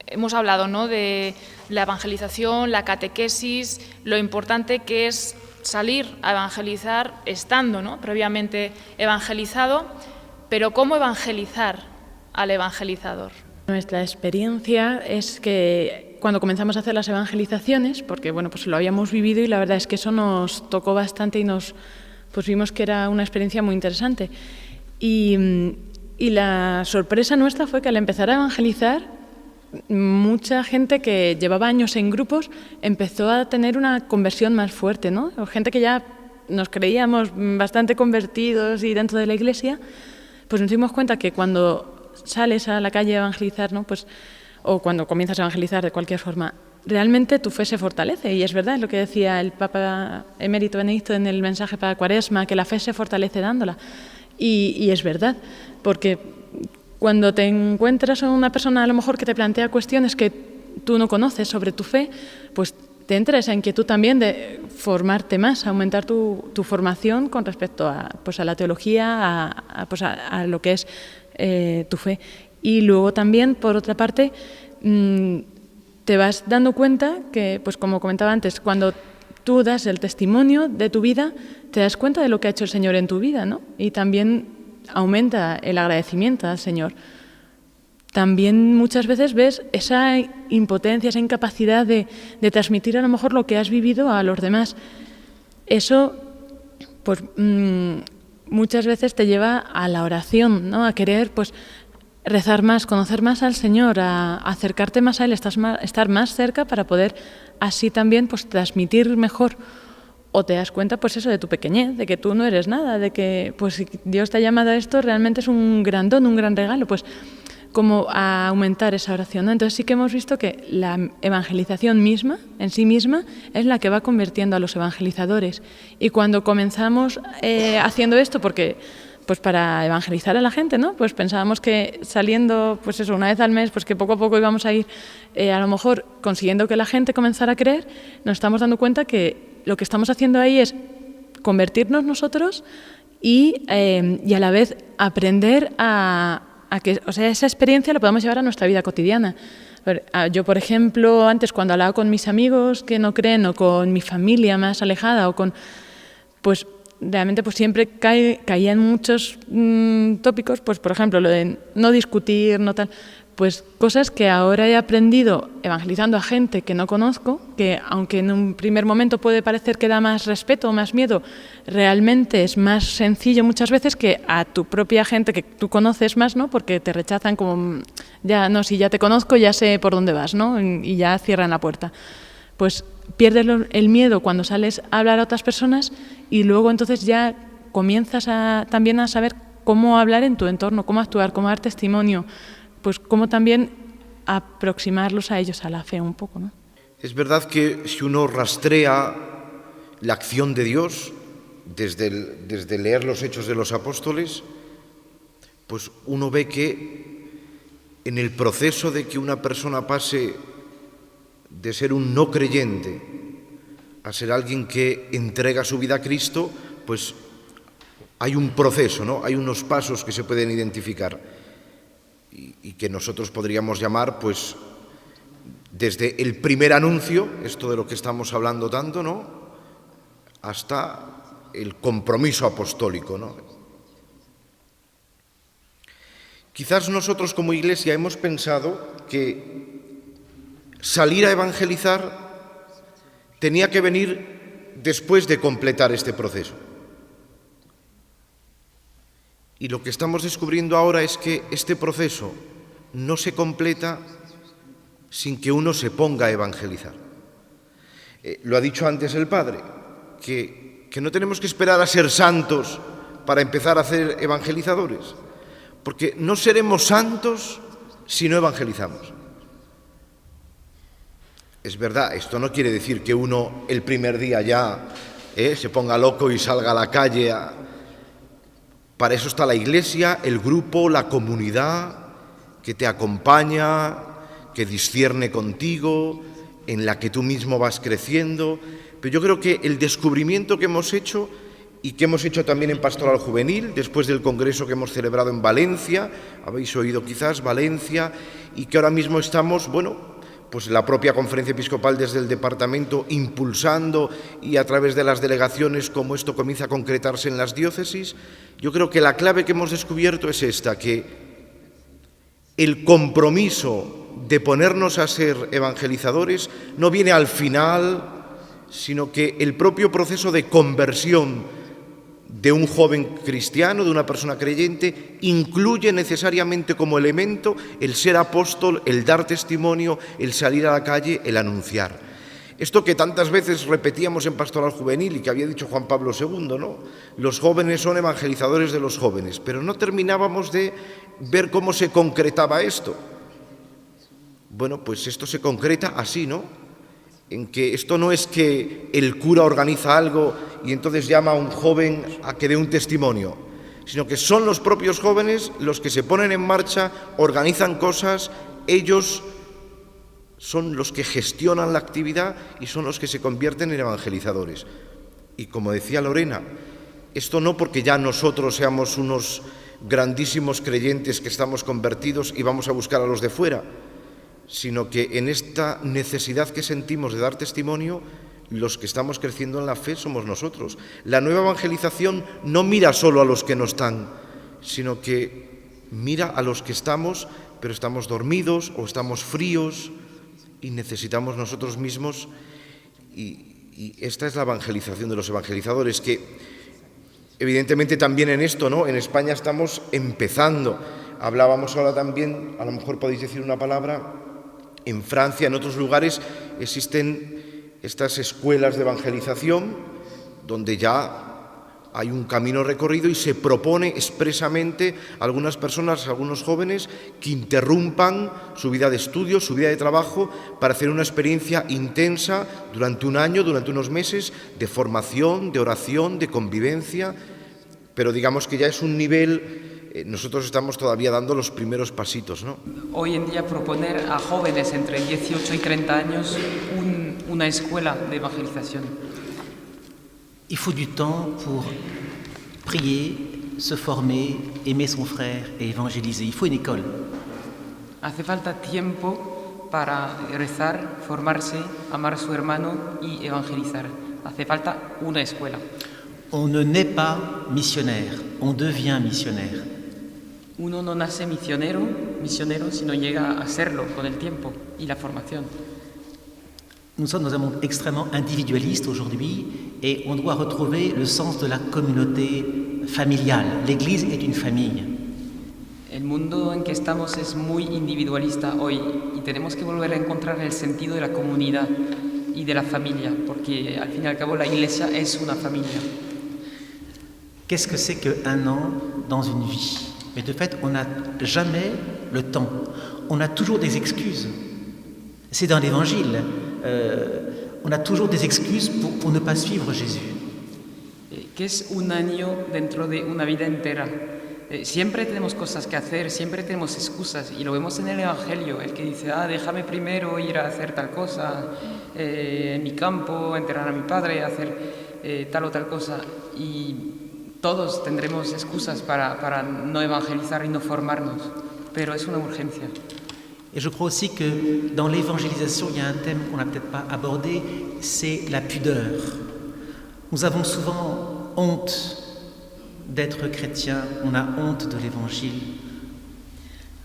Hemos hablado, ¿no?, de la evangelización, la catequesis, lo importante que es salir a evangelizar estando, ¿no?, previamente evangelizado, pero ¿cómo evangelizar al evangelizador? Nuestra experiencia es que cuando comenzamos a hacer las evangelizaciones, porque bueno, pues lo habíamos vivido y la verdad es que eso nos tocó bastante y pues vimos que era una experiencia muy interesante. Y la sorpresa nuestra fue que al empezar a evangelizar, mucha gente que llevaba años en grupos empezó a tener una conversión más fuerte, ¿no? Gente que ya nos creíamos bastante convertidos y dentro de la iglesia, pues nos dimos cuenta que cuando sales a la calle a evangelizar, ¿no? Pues, o cuando comienzas a evangelizar de cualquier forma, realmente tu fe se fortalece. Y es verdad, es lo que decía el Papa Emérito Benedicto en el mensaje para Cuaresma, que la fe se fortalece dándola. Y es verdad, porque cuando te encuentras a una persona a lo mejor que te plantea cuestiones que tú no conoces sobre tu fe, pues te entra esa inquietud también de formarte más, aumentar tu formación con respecto a, pues a la teología, a lo que es tu fe. Y luego también, por otra parte, te vas dando cuenta que, pues como comentaba antes, cuando tú das el testimonio de tu vida, te das cuenta de lo que ha hecho el Señor en tu vida, ¿no? Y también aumenta el agradecimiento al Señor. También muchas veces ves esa impotencia, esa incapacidad de transmitir a lo mejor lo que has vivido a los demás. Eso, pues muchas veces te lleva a la oración, ¿no? A querer, pues, rezar más, conocer más al Señor, a acercarte más a Él, estar más cerca para poder así también, pues, transmitir mejor. O te das cuenta, pues eso, de tu pequeñez, de que tú no eres nada, de que, pues, si Dios te ha llamado a esto, realmente es un gran don, un gran regalo, pues, como a aumentar esa oración, ¿no? Entonces sí que hemos visto que la evangelización misma, en sí misma, es la que va convirtiendo a los evangelizadores. Y cuando comenzamos haciendo esto, porque pues para evangelizar a la gente, ¿no? Pues pensábamos que saliendo, pues eso, una vez al mes, pues que poco a poco íbamos a ir, a lo mejor consiguiendo que la gente comenzara a creer, nos estamos dando cuenta que lo que estamos haciendo ahí es convertirnos nosotros y a la vez aprender a que, o sea, esa experiencia la podamos llevar a nuestra vida cotidiana. Yo, por ejemplo, antes cuando hablaba con mis amigos que no creen o con mi familia más alejada o con, pues realmente pues siempre caía en muchos tópicos, pues por ejemplo lo de no discutir, no tal, pues cosas que ahora he aprendido evangelizando a gente que no conozco, que aunque en un primer momento puede parecer que da más respeto o más miedo, realmente es más sencillo muchas veces que a tu propia gente que tú conoces más, ¿no? Porque te rechazan como, ya no, si ya te conozco ya sé por dónde vas, ¿no? Y ya cierran la puerta. Pues pierdes el miedo cuando sales a hablar a otras personas y luego entonces ya comienzas también a saber cómo hablar en tu entorno, cómo actuar, cómo dar testimonio, pues cómo también aproximarlos a ellos a la fe un poco, ¿no? Es verdad que si uno rastrea la acción de Dios desde leer los Hechos de los Apóstoles, pues uno ve que en el proceso de que una persona pase de ser un no creyente a ser alguien que entrega su vida a Cristo, pues hay un proceso, ¿no? Hay unos pasos que se pueden identificar y que nosotros podríamos llamar, pues, desde el primer anuncio, esto de lo que estamos hablando tanto, ¿no?, hasta el compromiso apostólico, ¿no? Quizás nosotros como Iglesia hemos pensado que salir a evangelizar tenía que venir después de completar este proceso. Y lo que estamos descubriendo ahora es que este proceso no se completa sin que uno se ponga a evangelizar. Lo ha dicho antes el Padre, que no tenemos que esperar a ser santos para empezar a ser evangelizadores, porque no seremos santos si no evangelizamos. Es verdad, esto no quiere decir que uno el primer día ya se ponga loco y salga a la calle. Para eso está la Iglesia, el grupo, la comunidad que te acompaña, que discierne contigo, en la que tú mismo vas creciendo. Pero yo creo que el descubrimiento que hemos hecho y que hemos hecho también en Pastoral Juvenil, después del congreso que hemos celebrado en Valencia, habéis oído quizás Valencia, y que ahora mismo estamos, pues la propia Conferencia Episcopal desde el departamento impulsando y a través de las delegaciones como esto comienza a concretarse en las diócesis. Yo creo que la clave que hemos descubierto es esta, que el compromiso de ponernos a ser evangelizadores no viene al final, sino que el propio proceso de conversión de un joven cristiano, de una persona creyente, incluye necesariamente como elemento el ser apóstol, el dar testimonio, el salir a la calle, el anunciar. Esto que tantas veces repetíamos en Pastoral Juvenil y que había dicho Juan Pablo II, ¿no? Los jóvenes son evangelizadores de los jóvenes, pero no terminábamos de ver cómo se concretaba esto. Bueno, pues esto se concreta así, ¿no? En que esto no es que el cura organiza algo y entonces llama a un joven a que dé un testimonio, sino que son los propios jóvenes los que se ponen en marcha, organizan cosas, ellos son los que gestionan la actividad y son los que se convierten en evangelizadores. Y como decía Lorena, esto no porque ya nosotros seamos unos grandísimos creyentes que estamos convertidos y vamos a buscar a los de fuera, sino que en esta necesidad que sentimos de dar testimonio, los que estamos creciendo en la fe somos nosotros. La nueva evangelización no mira solo a los que no están, sino que mira a los que estamos, pero estamos dormidos o estamos fríos y necesitamos nosotros mismos. Y esta es la evangelización de los evangelizadores, que evidentemente también en esto, ¿no? En España estamos empezando. Hablábamos ahora también, a lo mejor podéis decir una palabra. En Francia, en otros lugares, existen estas escuelas de evangelización donde ya hay un camino recorrido y se propone expresamente a algunas personas, a algunos jóvenes, que interrumpan su vida de estudio, su vida de trabajo, para hacer una experiencia intensa durante un año, durante unos meses, de formación, de oración, de convivencia, pero digamos que ya es un nivel. Nosotros estamos todavía dando los primeros pasitos, ¿no? Hoy en día proponer a jóvenes entre 18 y 30 años una escuela de evangelización. Il faut du temps pour prier, se former, aimer son frère et évangéliser. Il faut une école. Hace falta tiempo para rezar, formarse, amar a su hermano y evangelizar. Hace falta una escuela. On ne naît pas missionnaire, on devient missionnaire. Uno no nace misionero, sino llega a serlo con el tiempo y la formación. Nous sommes dans un monde extrêmement individualiste aujourd'hui et on doit retrouver le sens de la communauté familiale. L'Église est une famille. El mundo en que estamos es muy individualista hoy y tenemos que volver a encontrar el sentido de la comunidad y de la familia, porque al fin y al cabo la Iglesia es una familia. Qu'est-ce que c'est qu'un an dans une vie? Mais de fait, on n'a jamais le temps. On a toujours des excuses. C'est dans l'Évangile. On a toujours des excuses pour ne pas suivre Jésus. ¿Qué es un año dentro de una vida entera? Siempre tenemos cosas que hacer, siempre tenemos excusas, y lo vemos en el Evangelio, el que dice, déjame primero ir a hacer tal cosa en mi campo, enterrar a mi padre, hacer tal o tal cosa, y todos tendremos excusas para no evangelizar y no formarnos, pero es una urgencia. Et je crois aussi que dans l'évangélisation, il y a un thème qu'on n'a peut-être pas abordé, c'est la pudeur. Nous avons souvent honte d'être chrétien, on a honte de l'évangile.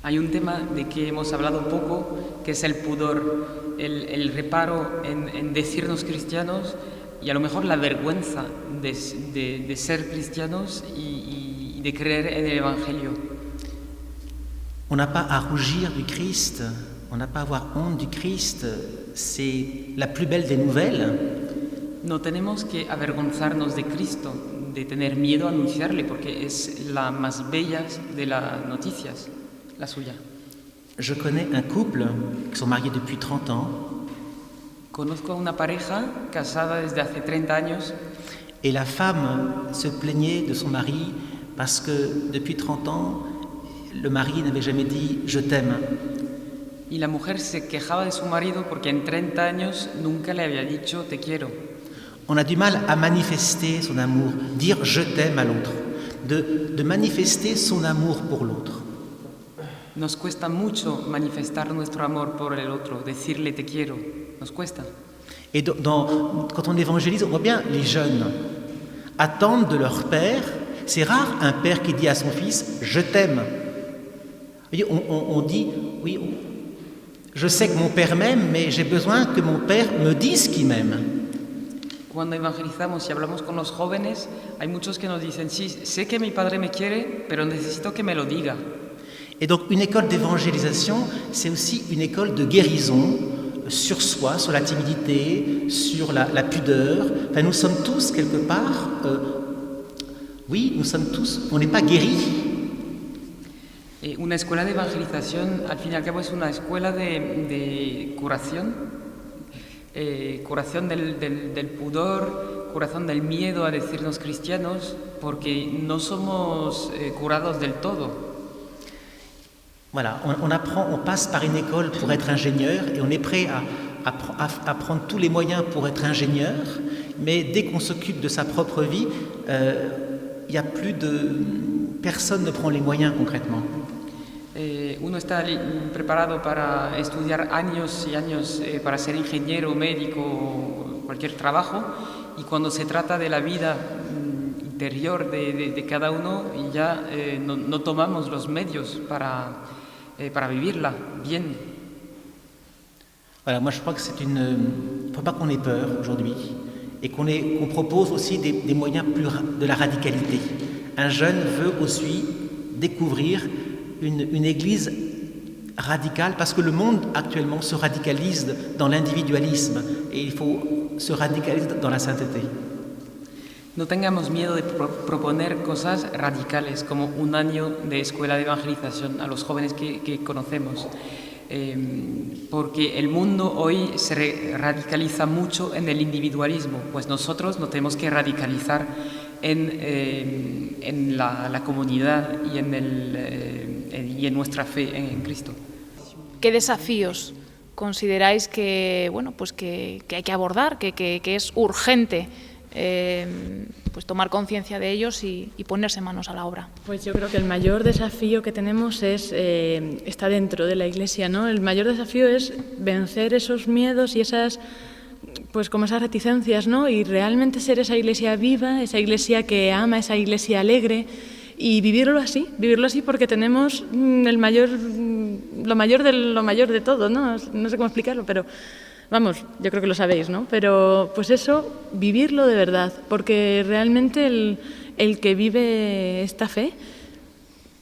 Hay un tema de que hemos hablado poco, que es el pudor, el reparo en decirnos cristianos y a lo mejor la vergüenza de ser cristianos y de creer en el Evangelio. On n'a pas à rougir du Christ, on n'a pas à avoir honte du Christ, c'est la plus belle des nouvelles. No tenemos que avergonzarnos de Cristo, de tener miedo a anunciarle, porque es la más bella de las noticias, la suya. Je connais un couple qui sont mariés depuis 30 ans. Conozco a una pareja casada desde hace 30 años. Et la femme se plaignait de son mari parce que depuis 30 ans, le mari n'avait jamais dit « je t'aime ». Y la mujer se quejaba de su marido porque en 30 años nunca le había dicho te quiero. On a du mal à manifester son amour, dire « je t'aime » à l'autre, de manifester son amour pour l'autre. Nos cuesta mucho manifestar nuestro amor por el otro, decirle te quiero, nos cuesta. Et quand on évangélise, on voit bien les jeunes attendent de leur père. C'est rare un père qui dit à son fils « je t'aime ». voyez, on dit, oui, je sais que mon père m'aime, mais j'ai besoin que mon père me dise qu'il m'aime. Cuando evangelizamos y hablamos con los jóvenes, hay muchos que nos dicen, sí, sé que mi padre me quiere, pero necesito que me lo diga. Et donc une école d'évangélisation, c'est aussi une école de guérison sur soi, sur la timidité, sur la pudeur. Enfin, nous sommes tous quelque part, oui, nous sommes tous, on n'est pas guéris. Una escuela de evangelización, al fin y al cabo, es una escuela de curación, curación del pudor, curación del miedo a decirnos cristianos, porque no somos curados del todo. Voilà, on passe par une école pour être ingénieur et on est prêt à prendre tous les moyens pour être ingénieur, mais dès qu'on s'occupe de sa propre vie, il y a plus de... Personne ne prend les moyens concrètement. Uno está preparado para estudiar años y años para ser ingeniero, médico, cualquier trabajo, y cuando se trata de la vida interior de cada uno, ya no tomamos los medios para vivirla bien. Voilà, moi je crois que il ne faut pas qu'on ait peur aujourd'hui et qu'on propose aussi des moyens de la radicalité. Un jeune veut aussi découvrir une église radicale parce que le monde actuellement se radicalise dans l'individualisme et il faut se radicaliser dans la sainteté. No tengamos miedo de proponer cosas radicales como un año de escuela de evangelización a los jóvenes que conocemos, porque el mundo hoy se radicaliza mucho en el individualismo, pues nosotros nos tenemos que radicalizar en la comunidad y en nuestra fe en Cristo. ¿Qué desafíos consideráis que, bueno, pues que hay que abordar, que es urgente pues tomar conciencia de ellos y ponerse manos a la obra? Pues yo creo que el mayor desafío que tenemos está dentro de la Iglesia, ¿no? El mayor desafío es vencer esos miedos y esas reticencias, ¿no? Y realmente ser esa Iglesia viva, esa Iglesia que ama, esa Iglesia alegre, y vivirlo así porque tenemos lo mayor de todo, ¿no? No sé cómo explicarlo, pero vamos, yo creo que lo sabéis, ¿no? Pero pues eso, vivirlo de verdad, porque realmente el que vive esta fe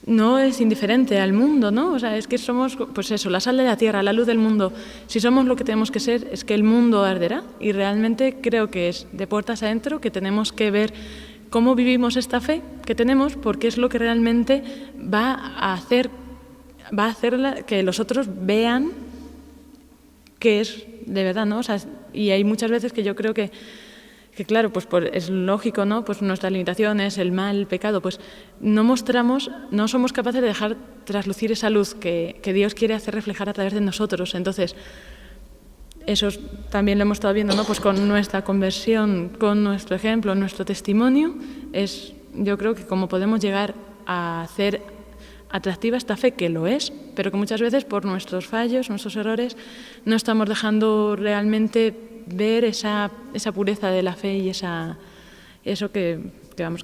no es indiferente al mundo, ¿no? O sea, es que somos, pues eso, la sal de la tierra, la luz del mundo. Si somos lo que tenemos que ser, es que el mundo arderá, y realmente creo que es de puertas adentro que tenemos que ver cómo vivimos esta fe que tenemos, porque es lo que realmente va a hacer que los otros vean que es de verdad, ¿no? O sea, y hay muchas veces que yo creo que claro, pues es lógico, ¿no? Pues nuestras limitaciones, el mal, el pecado, pues no somos capaces de dejar traslucir esa luz que Dios quiere hacer reflejar a través de nosotros. Entonces, eso también lo hemos estado viendo, ¿no? Pues con nuestra conversión, con nuestro ejemplo, nuestro testimonio, yo creo que como podemos llegar a hacer atractiva esta fe, que lo es, pero que muchas veces por nuestros fallos, nuestros errores, no estamos dejando realmente ver esa pureza de la fe y eso que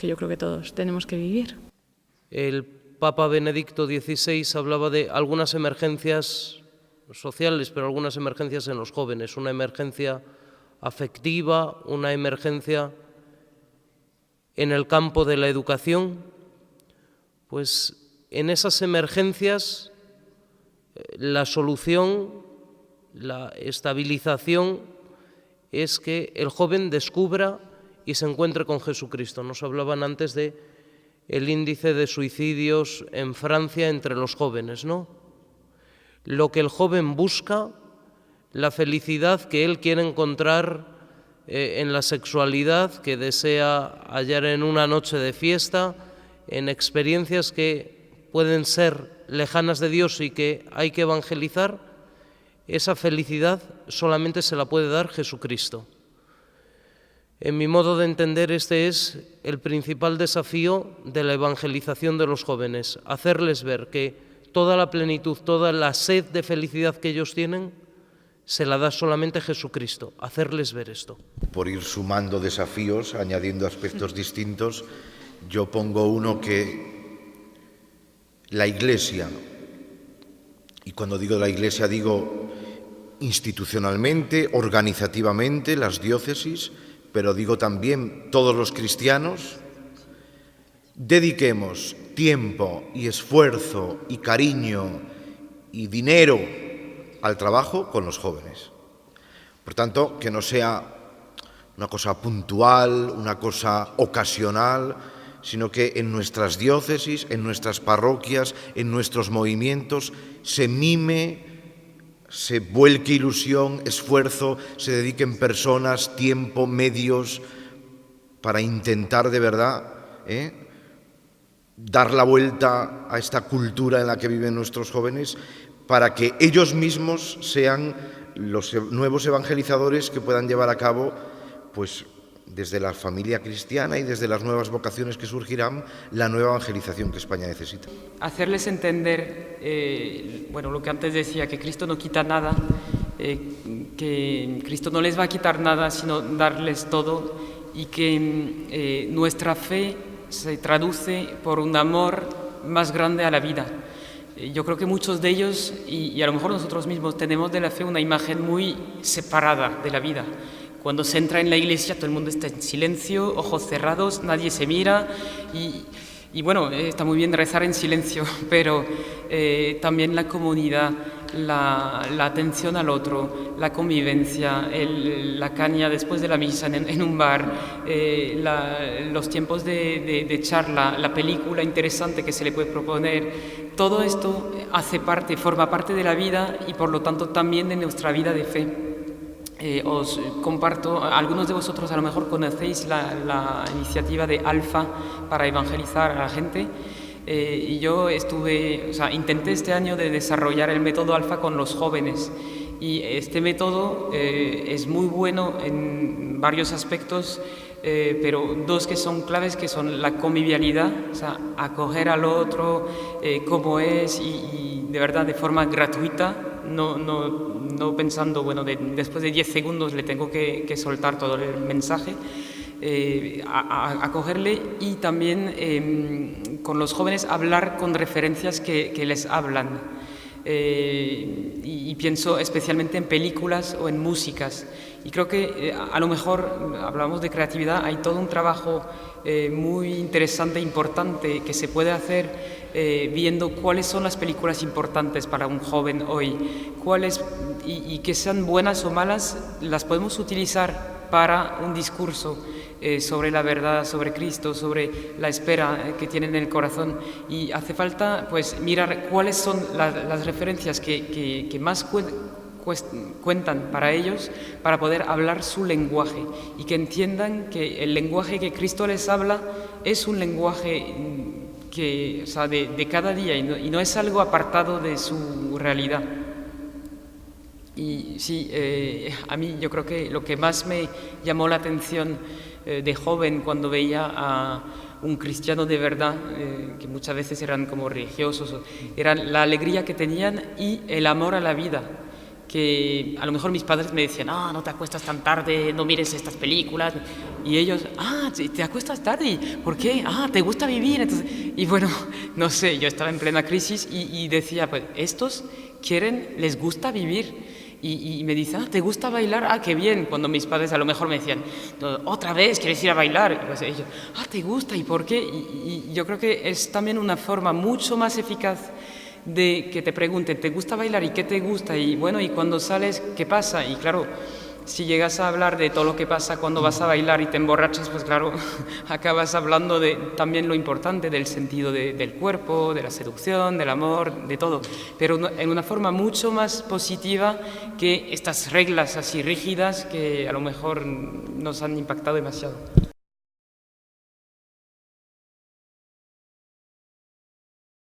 yo creo que todos tenemos que vivir. El Papa Benedicto XVI hablaba de algunas emergencias sociales, pero algunas emergencias en los jóvenes, una emergencia afectiva, una emergencia en el campo de la educación. Pues en esas emergencias la solución, la estabilización es que el joven descubra y se encuentre con Jesucristo. Nos hablaban antes de el índice de suicidios en Francia entre los jóvenes, ¿no? Lo que el joven busca, la felicidad que él quiere encontrar en la sexualidad, que desea hallar en una noche de fiesta, en experiencias que pueden ser lejanas de Dios y que hay que evangelizar, esa felicidad solamente se la puede dar Jesucristo. En mi modo de entender, este es el principal desafío de la evangelización de los jóvenes, hacerles ver que toda la plenitud, toda la sed de felicidad que ellos tienen, se la da solamente Jesucristo, hacerles ver esto. Por ir sumando desafíos, añadiendo aspectos distintos, yo pongo uno que la Iglesia y cuando digo de la Iglesia digo institucionalmente, organizativamente, las diócesis, pero digo también todos los cristianos, dediquemos tiempo y esfuerzo y cariño y dinero al trabajo con los jóvenes. Por tanto, que no sea una cosa puntual, una cosa ocasional, sino que en nuestras diócesis, en nuestras parroquias, en nuestros movimientos, se mime, se vuelque ilusión, esfuerzo, se dediquen personas, tiempo, medios para intentar de verdad dar la vuelta a esta cultura en la que viven nuestros jóvenes, para que ellos mismos sean los nuevos evangelizadores que puedan llevar a cabo, pues desde la familia cristiana y desde las nuevas vocaciones que surgirán, la nueva evangelización que España necesita. Hacerles entender, bueno, lo que antes decía, que Cristo no quita nada, que Cristo no les va a quitar nada, sino darles todo, y que nuestra fe se traduce por un amor más grande a la vida. Yo creo que muchos de ellos, y a lo mejor nosotros mismos, tenemos de la fe una imagen muy separada de la vida. Cuando se entra en la iglesia todo el mundo está en silencio, ojos cerrados, nadie se mira y bueno, está muy bien rezar en silencio, pero también la comunidad, la atención al otro, la convivencia, la caña después de la misa en un bar, los tiempos de charla, la película interesante que se le puede proponer, todo esto forma parte de la vida y por lo tanto también de nuestra vida de fe. Os comparto, algunos de vosotros a lo mejor conocéis la iniciativa de Alfa para evangelizar a la gente, y yo intenté este año de desarrollar el método Alfa con los jóvenes, y este método es muy bueno en varios aspectos, pero dos que son claves, que son la convivialidad, o sea, acoger al otro como es y de verdad de forma gratuita, no pensando, bueno, después de 10 segundos le tengo que soltar todo el mensaje, acogerle, y también con los jóvenes hablar con referencias que les hablan. Y pienso especialmente en películas o en músicas. Y creo que a lo mejor, hablamos de creatividad, hay todo un trabajo muy interesante e importante que se puede hacer viendo cuáles son las películas importantes para un joven hoy, y que sean buenas o malas, las podemos utilizar para un discurso sobre la verdad, sobre Cristo, sobre la espera que tienen en el corazón. Y hace falta pues mirar cuáles son las referencias que más cuentan para ellos, para poder hablar su lenguaje y que entiendan que el lenguaje que Cristo les habla es un lenguaje de cada día y no es algo apartado de su realidad. Y sí, a mí yo creo que lo que más me llamó la atención de joven cuando veía a un cristiano de verdad, que muchas veces eran como religiosos, era la alegría que tenían y el amor a la vida. Que a lo mejor mis padres me decían, no te acuestas tan tarde, no mires estas películas, y ellos, te acuestas tarde, ¿por qué? ¿Te gusta vivir? Entonces, y bueno, no sé, yo estaba en plena crisis y decía, pues estos les gusta vivir. Y me dicen, ¿te gusta bailar? ¡Qué bien! Cuando mis padres a lo mejor me decían, ¿otra vez quieres ir a bailar? Y pues ellos, ¿te gusta? ¿Y por qué? Y yo creo que es también una forma mucho más eficaz de que te pregunten, ¿te gusta bailar? ¿Y qué te gusta? Y bueno, ¿y cuando sales, qué pasa? Y claro, si llegas a hablar de todo lo que pasa cuando vas a bailar y te emborrachas, pues claro, acabas hablando de también lo importante del sentido del cuerpo, de la seducción, del amor, de todo, pero en una forma mucho más positiva que estas reglas así rígidas que a lo mejor nos han impactado demasiado.